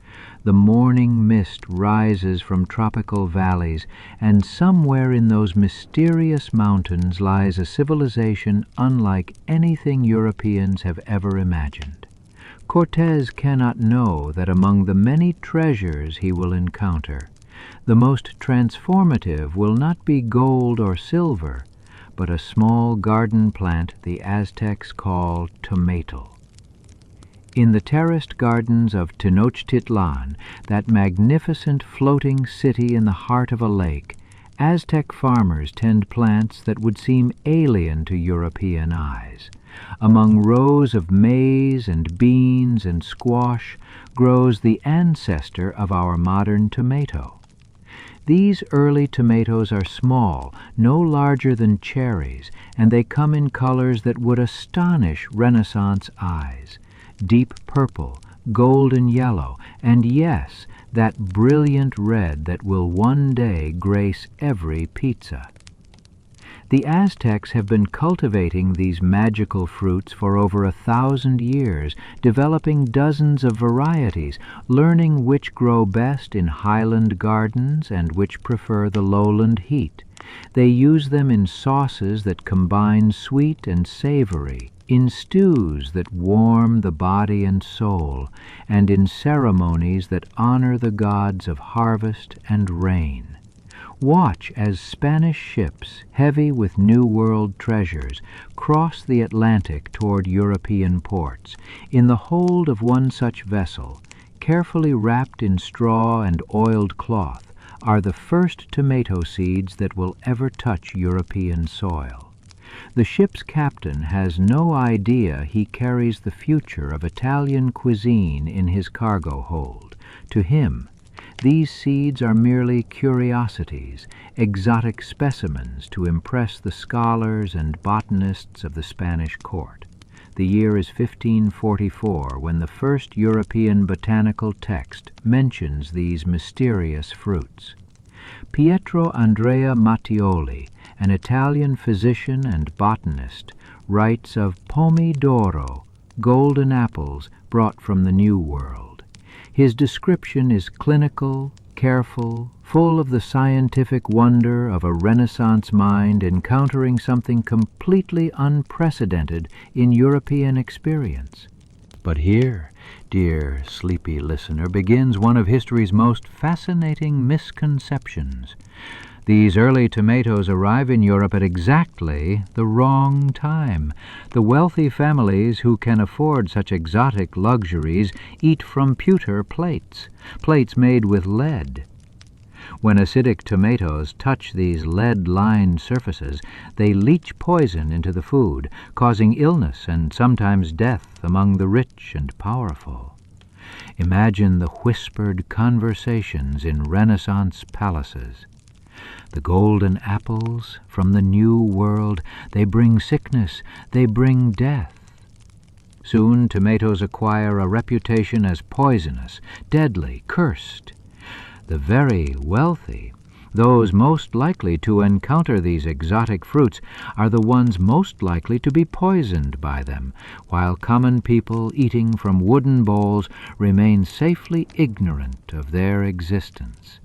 The morning mist rises from tropical valleys, and somewhere in those mysterious mountains lies a civilization unlike anything Europeans have ever imagined. Cortés cannot know that among the many treasures he will encounter, the most transformative will not be gold or silver, but a small garden plant the Aztecs call tomato. In the terraced gardens of Tenochtitlan, that magnificent floating city in the heart of a lake, Aztec farmers tend plants that would seem alien to European eyes. Among rows of maize and beans and squash grows the ancestor of our modern tomato. These early tomatoes are small, no larger than cherries, and they come in colors that would astonish Renaissance eyes. Deep purple, golden yellow, and yes, that brilliant red that will one day grace every pizza. The Aztecs have been cultivating these magical fruits for over 1,000 years, developing dozens of varieties, learning which grow best in highland gardens and which prefer the lowland heat. They use them in sauces that combine sweet and savory, in stews that warm the body and soul, and in ceremonies that honor the gods of harvest and rain. Watch as Spanish ships, heavy with New World treasures, cross the Atlantic toward European ports. In the hold of one such vessel, carefully wrapped in straw and oiled cloth, are the first tomato seeds that will ever touch European soil. The ship's captain has no idea he carries the future of Italian cuisine in his cargo hold. To him, these seeds are merely curiosities, exotic specimens to impress the scholars and botanists of the Spanish court. The year is 1544, when the first European botanical text mentions these mysterious fruits. Pietro Andrea Mattioli, an Italian physician and botanist, writes of pomi d'oro, golden apples brought from the New World. His description is clinical, careful, full of the scientific wonder of a Renaissance mind encountering something completely unprecedented in European experience. But here, dear sleepy listener, begins one of history's most fascinating misconceptions. These early tomatoes arrive in Europe at exactly the wrong time. The wealthy families who can afford such exotic luxuries eat from pewter plates, plates made with lead. When acidic tomatoes touch these lead-lined surfaces, they leach poison into the food, causing illness and sometimes death among the rich and powerful. Imagine the whispered conversations in Renaissance palaces. The golden apples from the New World, they bring sickness, they bring death. Soon tomatoes acquire a reputation as poisonous, deadly, cursed. The very wealthy, those most likely to encounter these exotic fruits, are the ones most likely to be poisoned by them, while common people eating from wooden bowls remain safely ignorant of their existence.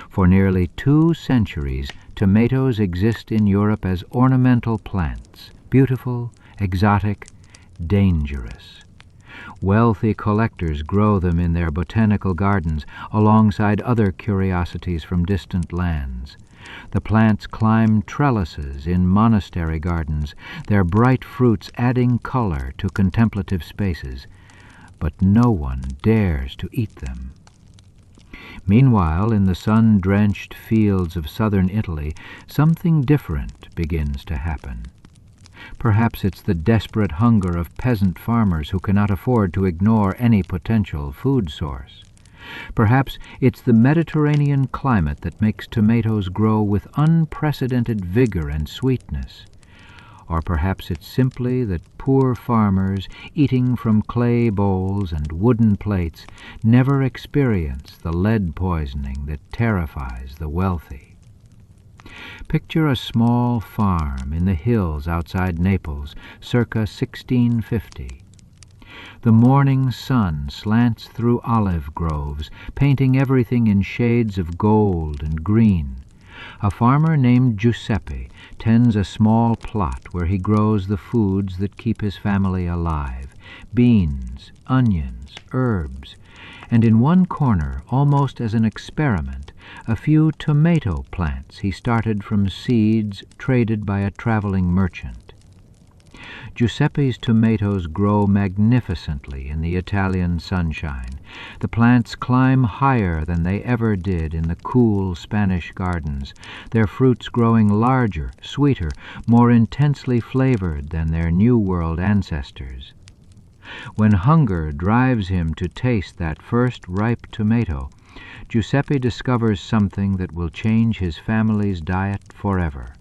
For nearly 2 centuries, tomatoes exist in Europe as ornamental plants, beautiful, exotic, dangerous. Wealthy collectors grow them in their botanical gardens alongside other curiosities from distant lands. The plants climb trellises in monastery gardens, their bright fruits adding color to contemplative spaces, but no one dares to eat them. Meanwhile, in the sun-drenched fields of southern Italy, something different begins to happen. Perhaps it's the desperate hunger of peasant farmers who cannot afford to ignore any potential food source. Perhaps it's the Mediterranean climate that makes tomatoes grow with unprecedented vigor and sweetness. Or perhaps it's simply that poor farmers, eating from clay bowls and wooden plates, never experience the lead poisoning that terrifies the wealthy. Picture a small farm in the hills outside Naples, circa 1650. The morning sun slants through olive groves, painting everything in shades of gold and green. A farmer named Giuseppe tends a small plot where he grows the foods that keep his family alive: beans, onions, herbs, and in one corner, almost as an experiment, a few tomato plants he started from seeds traded by a traveling merchant. Giuseppe's tomatoes grow magnificently in the Italian sunshine. The plants climb higher than they ever did in the cool Spanish gardens, their fruits growing larger, sweeter, more intensely flavored than their New World ancestors. When hunger drives him to taste that first ripe tomato, Giuseppe discovers something that will change his family's diet forever.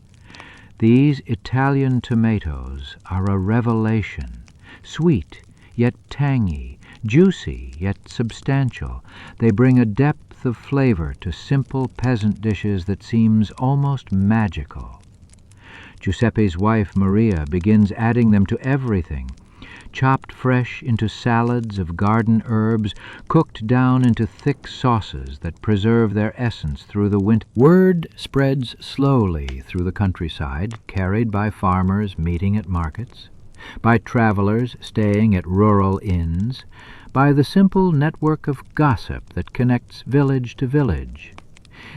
These Italian tomatoes are a revelation, sweet yet tangy, juicy yet substantial. They bring a depth of flavor to simple peasant dishes that seems almost magical. Giuseppe's wife, Maria, begins adding them to everything, chopped fresh into salads of garden herbs, cooked down into thick sauces that preserve their essence through the winter. Word spreads slowly through the countryside, carried by farmers meeting at markets, by travelers staying at rural inns, by the simple network of gossip that connects village to village.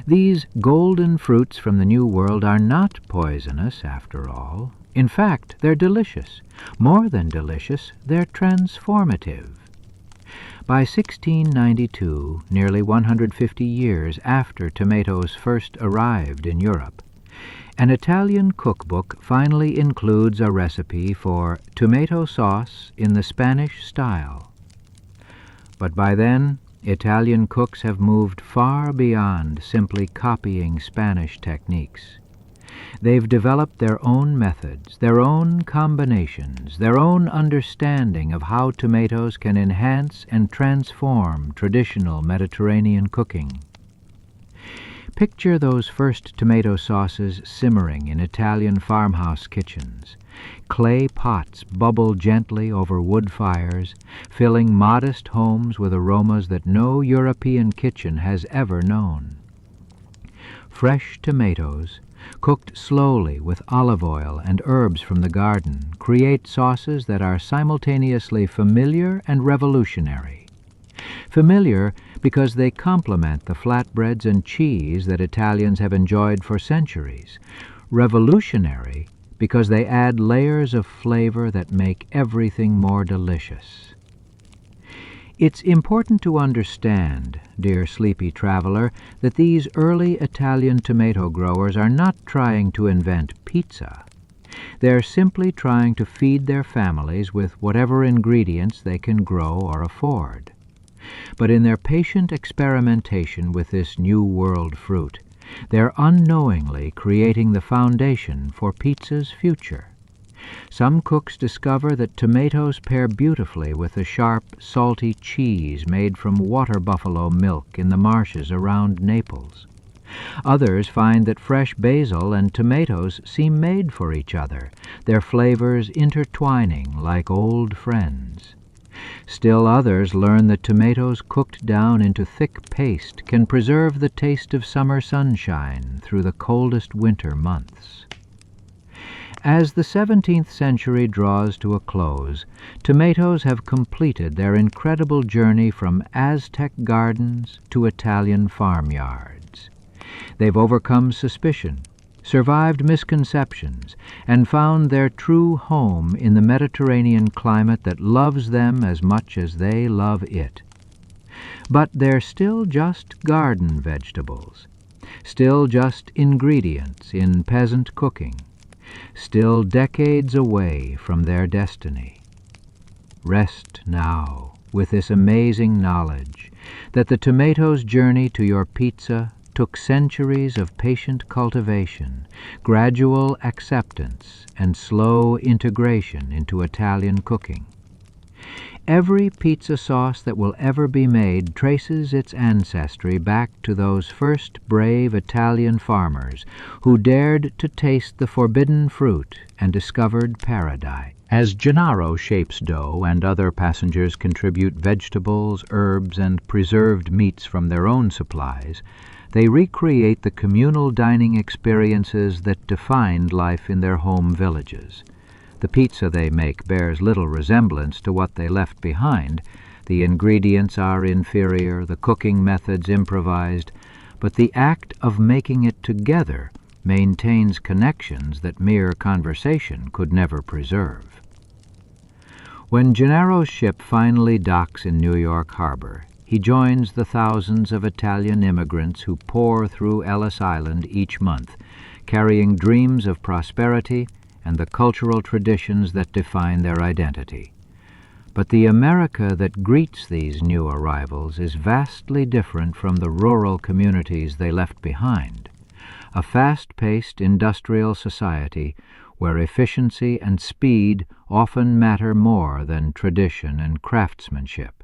These golden fruits from the New World are not poisonous, after all. In fact, they're delicious. More than delicious, they're transformative. By 1692, nearly 150 years after tomatoes first arrived in Europe, an Italian cookbook finally includes a recipe for tomato sauce in the Spanish style. But by then, Italian cooks have moved far beyond simply copying Spanish techniques. They've developed their own methods, their own combinations, their own understanding of how tomatoes can enhance and transform traditional Mediterranean cooking. Picture those first tomato sauces simmering in Italian farmhouse kitchens. Clay pots bubble gently over wood fires, filling modest homes with aromas that no European kitchen has ever known. Fresh tomatoes, cooked slowly with olive oil and herbs from the garden, create sauces that are simultaneously familiar and revolutionary. Familiar because they complement the flatbreads and cheese that Italians have enjoyed for centuries. Revolutionary because they add layers of flavor that make everything more delicious. It's important to understand, dear sleepy traveler, that these early Italian tomato growers are not trying to invent pizza. They're simply trying to feed their families with whatever ingredients they can grow or afford. But in their patient experimentation with this New World fruit, they're unknowingly creating the foundation for pizza's future. Some cooks discover that tomatoes pair beautifully with the sharp, salty cheese made from water buffalo milk in the marshes around Naples. Others find that fresh basil and tomatoes seem made for each other, their flavors intertwining like old friends. Still others learn that tomatoes cooked down into thick paste can preserve the taste of summer sunshine through the coldest winter months. As the 17th century draws to a close, tomatoes have completed their incredible journey from Aztec gardens to Italian farmyards. They've overcome suspicion, survived misconceptions, and found their true home in the Mediterranean climate that loves them as much as they love it. But they're still just garden vegetables, still just ingredients in peasant cooking, still decades away from their destiny. Rest now with this amazing knowledge that the tomato's journey to your pizza took centuries of patient cultivation, gradual acceptance, and slow integration into Italian cooking. Every pizza sauce that will ever be made traces its ancestry back to those first brave Italian farmers who dared to taste the forbidden fruit and discovered paradise. As Gennaro shapes dough and other passengers contribute vegetables, herbs, and preserved meats from their own supplies, they recreate the communal dining experiences that defined life in their home villages. The pizza they make bears little resemblance to what they left behind. The ingredients are inferior, the cooking methods improvised, but the act of making it together maintains connections that mere conversation could never preserve. When Gennaro's ship finally docks in New York Harbor, he joins the thousands of Italian immigrants who pour through Ellis Island each month, carrying dreams of prosperity and the cultural traditions that define their identity. But the America that greets these new arrivals is vastly different from the rural communities they left behind. A fast-paced industrial society where efficiency and speed often matter more than tradition and craftsmanship.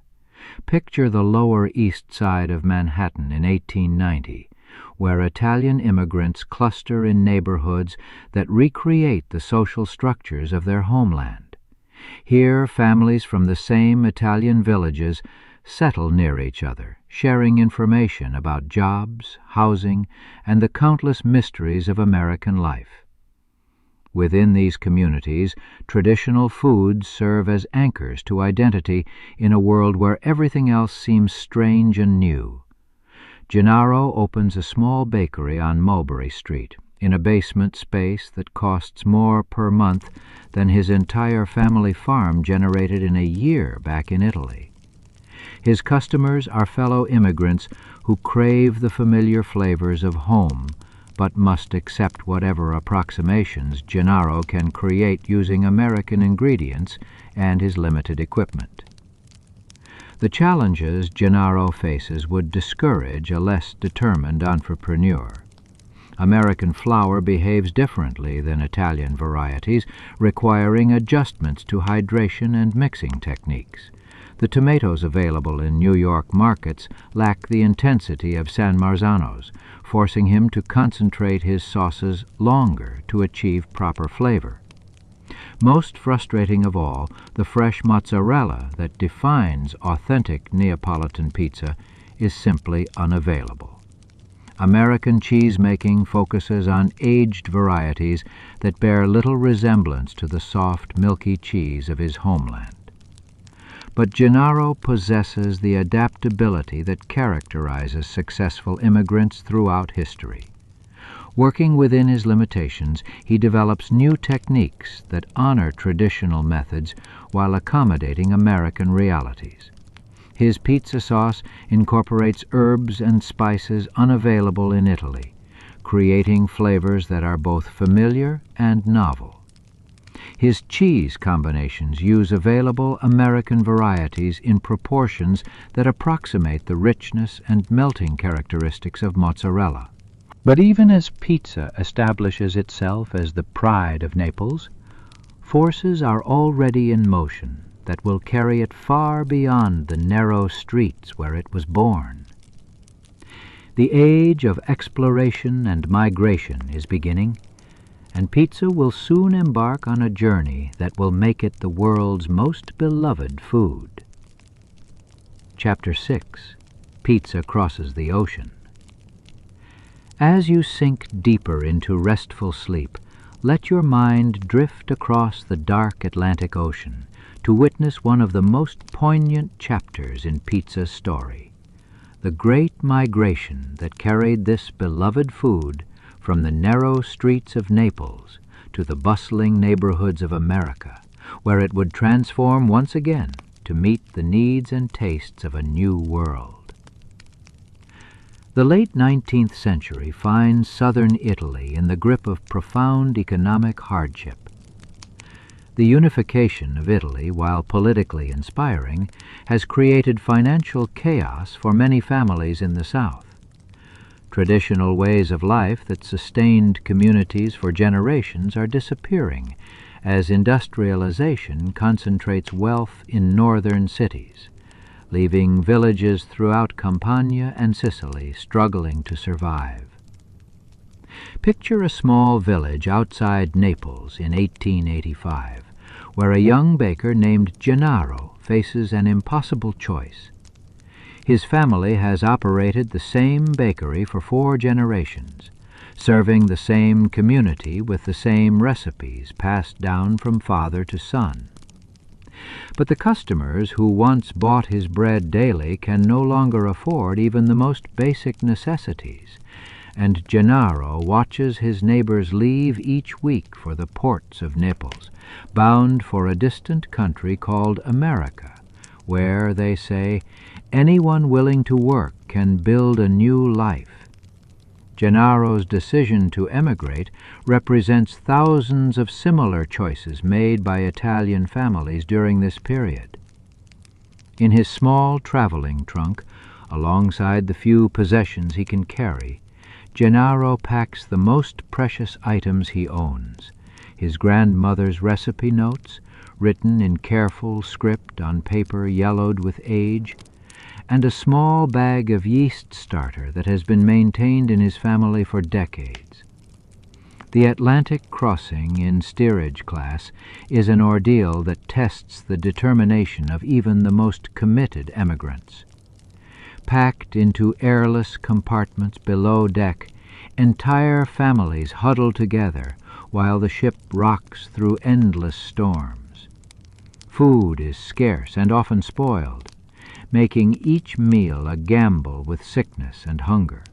Picture the Lower East Side of Manhattan in 1890, where Italian immigrants cluster in neighborhoods that recreate the social structures of their homeland. Here, families from the same Italian villages settle near each other, sharing information about jobs, housing, and the countless mysteries of American life. Within these communities, traditional foods serve as anchors to identity in a world where everything else seems strange and new. Gennaro opens a small bakery on Mulberry Street, in a basement space that costs more per month than his entire family farm generated in a year back in Italy. His customers are fellow immigrants who crave the familiar flavors of home, but must accept whatever approximations Gennaro can create using American ingredients and his limited equipment. The challenges Gennaro faces would discourage a less determined entrepreneur. American flour behaves differently than Italian varieties, requiring adjustments to hydration and mixing techniques. The tomatoes available in New York markets lack the intensity of San Marzano's, forcing him to concentrate his sauces longer to achieve proper flavor. Most frustrating of all, the fresh mozzarella that defines authentic Neapolitan pizza is simply unavailable. American cheese-making focuses on aged varieties that bear little resemblance to the soft, milky cheese of his homeland. But Gennaro possesses the adaptability that characterizes successful immigrants throughout history. Working within his limitations, he develops new techniques that honor traditional methods while accommodating American realities. His pizza sauce incorporates herbs and spices unavailable in Italy, creating flavors that are both familiar and novel. His cheese combinations use available American varieties in proportions that approximate the richness and melting characteristics of mozzarella. But even as pizza establishes itself as the pride of Naples, forces are already in motion that will carry it far beyond the narrow streets where it was born. The age of exploration and migration is beginning, and pizza will soon embark on a journey that will make it the world's most beloved food. Chapter 6. Pizza Crosses the Ocean. As you sink deeper into restful sleep, let your mind drift across the dark Atlantic Ocean to witness one of the most poignant chapters in pizza's story, the great migration that carried this beloved food from the narrow streets of Naples to the bustling neighborhoods of America, where it would transform once again to meet the needs and tastes of a new world. The late 19th century finds southern Italy in the grip of profound economic hardship. The unification of Italy, while politically inspiring, has created financial chaos for many families in the south. Traditional ways of life that sustained communities for generations are disappearing as industrialization concentrates wealth in northern cities, leaving villages throughout Campania and Sicily struggling to survive. Picture a small village outside Naples in 1885, where a young baker named Gennaro faces an impossible choice. His family has operated the same bakery for 4 generations, serving the same community with the same recipes passed down from father to son. But the customers who once bought his bread daily can no longer afford even the most basic necessities, and Gennaro watches his neighbors leave each week for the ports of Naples, bound for a distant country called America, where, they say, anyone willing to work can build a new life. Gennaro's decision to emigrate represents thousands of similar choices made by Italian families during this period. In his small traveling trunk, alongside the few possessions he can carry, Gennaro packs the most precious items he owns: his grandmother's recipe notes, written in careful script on paper yellowed with age, and a small bag of yeast starter that has been maintained in his family for decades. The Atlantic crossing in steerage class is an ordeal that tests the determination of even the most committed emigrants. Packed into airless compartments below deck, entire families huddle together while the ship rocks through endless storms. Food is scarce and often spoiled, making each meal a gamble with sickness and hunger.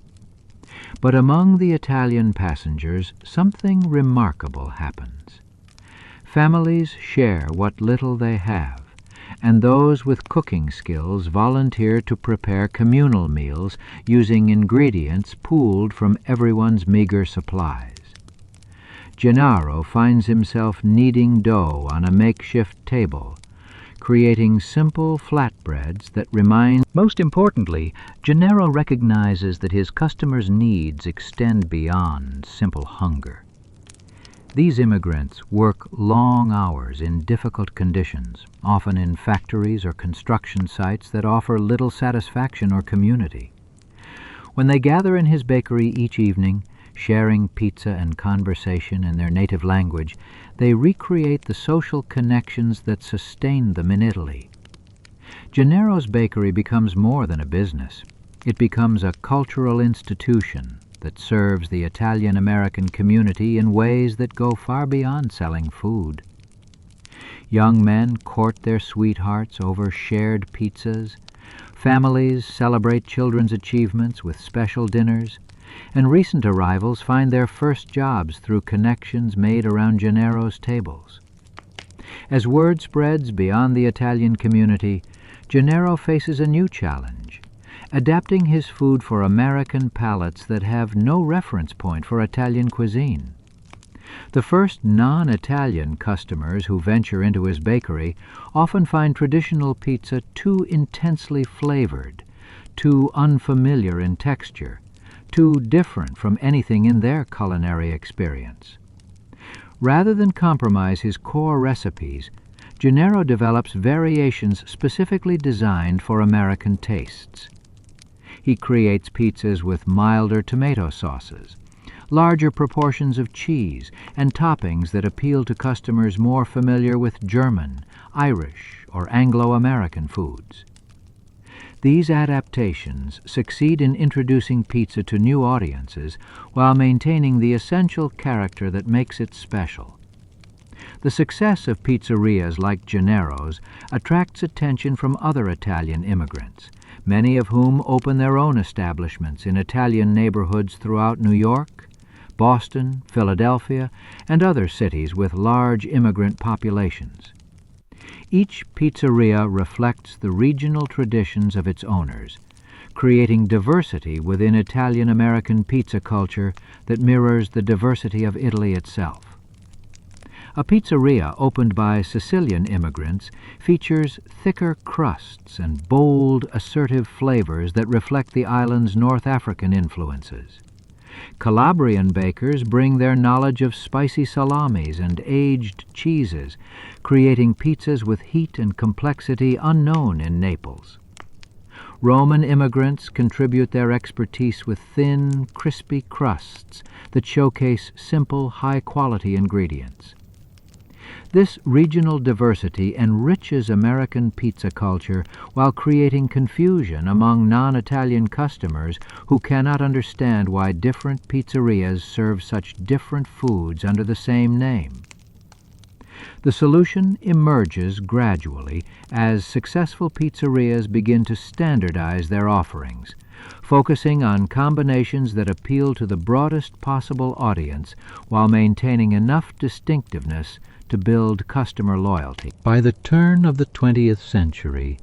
But among the Italian passengers, something remarkable happens. Families share what little they have, and those with cooking skills volunteer to prepare communal meals using ingredients pooled from everyone's meager supplies. Gennaro finds himself kneading dough on a makeshift table, creating simple flatbreads that remind... Most importantly, Gennaro recognizes that his customers' needs extend beyond simple hunger. These immigrants work long hours in difficult conditions, often in factories or construction sites that offer little satisfaction or community. When they gather in his bakery each evening, sharing pizza and conversation in their native language, they recreate the social connections that sustained them in Italy. Gennaro's bakery becomes more than a business. It becomes a cultural institution that serves the Italian-American community in ways that go far beyond selling food. Young men court their sweethearts over shared pizzas, families celebrate children's achievements with special dinners, and recent arrivals find their first jobs through connections made around Gennaro's tables. As word spreads beyond the Italian community, Gennaro faces a new challenge: adapting his food for American palates that have no reference point for Italian cuisine. The first non-Italian customers who venture into his bakery often find traditional pizza too intensely flavored, too unfamiliar in texture, too different from anything in their culinary experience. Rather than compromise his core recipes, Gennaro develops variations specifically designed for American tastes. He creates pizzas with milder tomato sauces, larger proportions of cheese, and toppings that appeal to customers more familiar with German, Irish, or Anglo-American foods. These adaptations succeed in introducing pizza to new audiences while maintaining the essential character that makes it special. The success of pizzerias like Gennaro's attracts attention from other Italian immigrants, many of whom open their own establishments in Italian neighborhoods throughout New York, Boston, Philadelphia, and other cities with large immigrant populations. Each pizzeria reflects the regional traditions of its owners, creating diversity within Italian-American pizza culture that mirrors the diversity of Italy itself. A pizzeria opened by Sicilian immigrants features thicker crusts and bold, assertive flavors that reflect the island's North African influences. Calabrian bakers bring their knowledge of spicy salamis and aged cheeses, creating pizzas with heat and complexity unknown in Naples. Roman immigrants contribute their expertise with thin, crispy crusts that showcase simple, high-quality ingredients. This regional diversity enriches American pizza culture while creating confusion among non-Italian customers who cannot understand why different pizzerias serve such different foods under the same name. The solution emerges gradually as successful pizzerias begin to standardize their offerings, focusing on combinations that appeal to the broadest possible audience while maintaining enough distinctiveness to build customer loyalty. By the turn of the 20th century,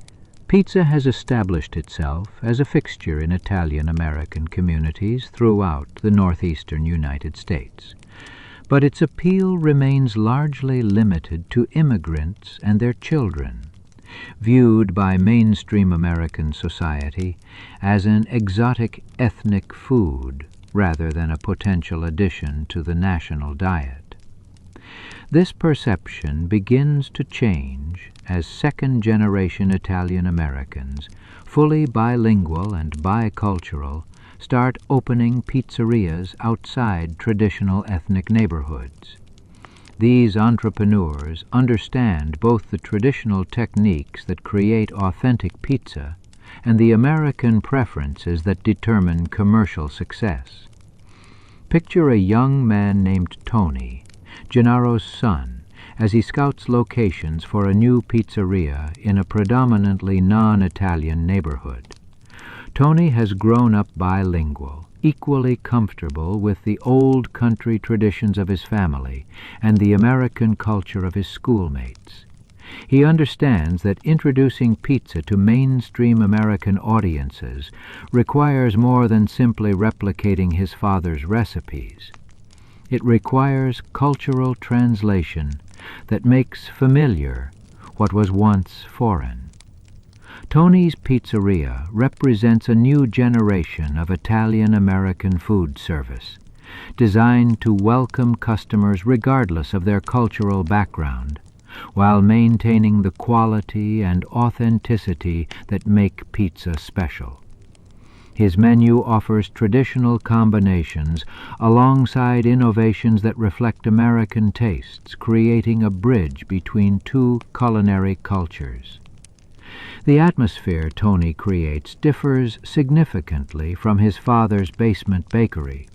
pizza has established itself as a fixture in Italian-American communities throughout the northeastern United States. But its appeal remains largely limited to immigrants and their children, viewed by mainstream American society as an exotic ethnic food rather than a potential addition to the national diet. This perception begins to change as second-generation Italian-Americans, fully bilingual and bicultural, start opening pizzerias outside traditional ethnic neighborhoods. These entrepreneurs understand both the traditional techniques that create authentic pizza and the American preferences that determine commercial success. Picture a young man named Tony, Gennaro's son, as he scouts locations for a new pizzeria in a predominantly non-Italian neighborhood. Tony has grown up bilingual, equally comfortable with the old country traditions of his family and the American culture of his schoolmates. He understands that introducing pizza to mainstream American audiences requires more than simply replicating his father's recipes. It requires cultural translation that makes familiar what was once foreign. Tony's Pizzeria represents a new generation of Italian-American food service, designed to welcome customers regardless of their cultural background, while maintaining the quality and authenticity that make pizza special. His menu offers traditional combinations alongside innovations that reflect American tastes, creating a bridge between two culinary cultures. The atmosphere Tony creates differs significantly from his father's basement bakery.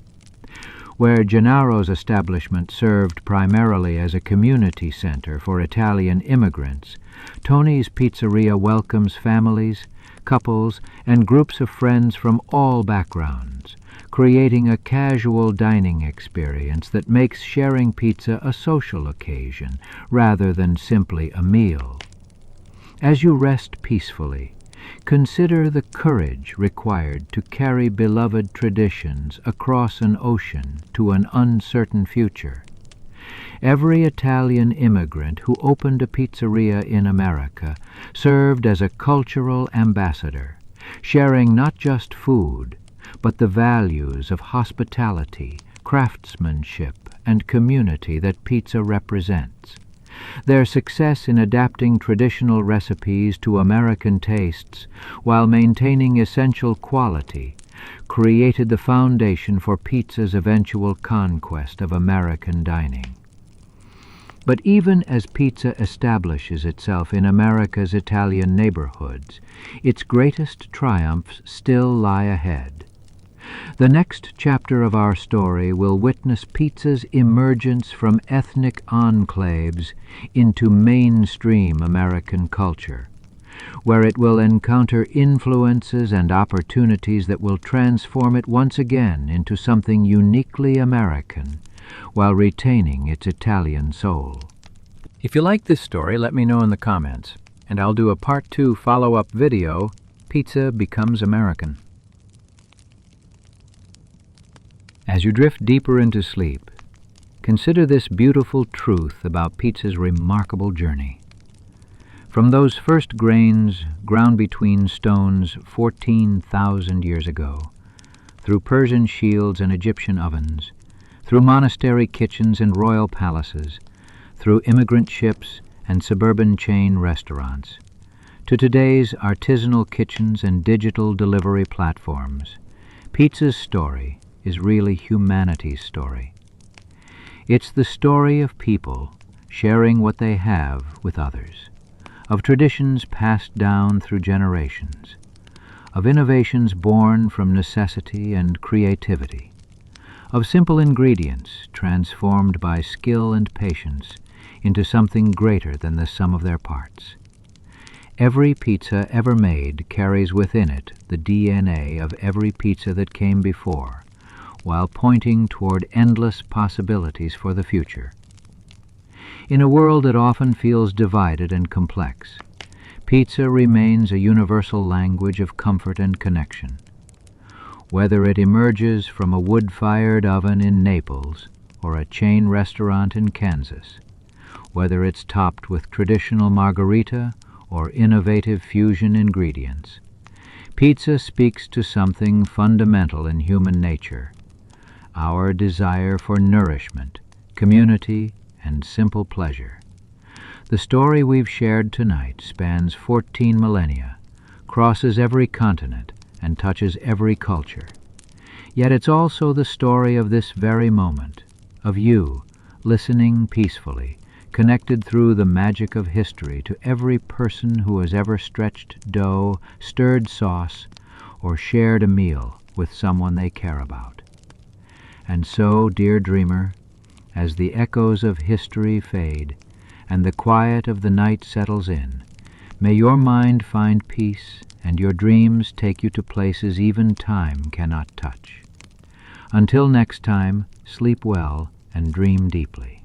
Where Gennaro's establishment served primarily as a community center for Italian immigrants, Tony's Pizzeria welcomes families, couples, and groups of friends from all backgrounds, creating a casual dining experience that makes sharing pizza a social occasion rather than simply a meal. As you rest peacefully, consider the courage required to carry beloved traditions across an ocean to an uncertain future. Every Italian immigrant who opened a pizzeria in America served as a cultural ambassador, sharing not just food, but the values of hospitality, craftsmanship, and community that pizza represents. Their success in adapting traditional recipes to American tastes while maintaining essential quality created the foundation for pizza's eventual conquest of American dining. But even as pizza establishes itself in America's Italian neighborhoods, its greatest triumphs still lie ahead. The next chapter of our story will witness pizza's emergence from ethnic enclaves into mainstream American culture, where it will encounter influences and opportunities that will transform it once again into something uniquely American, while retaining its Italian soul. If you like this story, let me know in the comments, and I'll do a Part 2 follow-up video, Pizza Becomes American. As you drift deeper into sleep, consider this beautiful truth about pizza's remarkable journey. From those first grains ground between stones 14,000 years ago, through Persian shields and Egyptian ovens, through monastery kitchens and royal palaces, through immigrant ships and suburban chain restaurants, to today's artisanal kitchens and digital delivery platforms, pizza's story is really humanity's story. It's the story of people sharing what they have with others, of traditions passed down through generations, of innovations born from necessity and creativity, of simple ingredients transformed by skill and patience into something greater than the sum of their parts. Every pizza ever made carries within it the DNA of every pizza that came before, while pointing toward endless possibilities for the future. In a world that often feels divided and complex, pizza remains a universal language of comfort and connection. Whether it emerges from a wood-fired oven in Naples or a chain restaurant in Kansas, whether it's topped with traditional margarita or innovative fusion ingredients, pizza speaks to something fundamental in human nature, our desire for nourishment, community, and simple pleasure. The story we've shared tonight spans 14 millennia, crosses every continent, and touches every culture. Yet it's also the story of this very moment, of you, listening peacefully, connected through the magic of history to every person who has ever stretched dough, stirred sauce, or shared a meal with someone they care about. And so, dear dreamer, as the echoes of history fade and the quiet of the night settles in, may your mind find peace and your dreams take you to places even time cannot touch. Until next time, sleep well and dream deeply.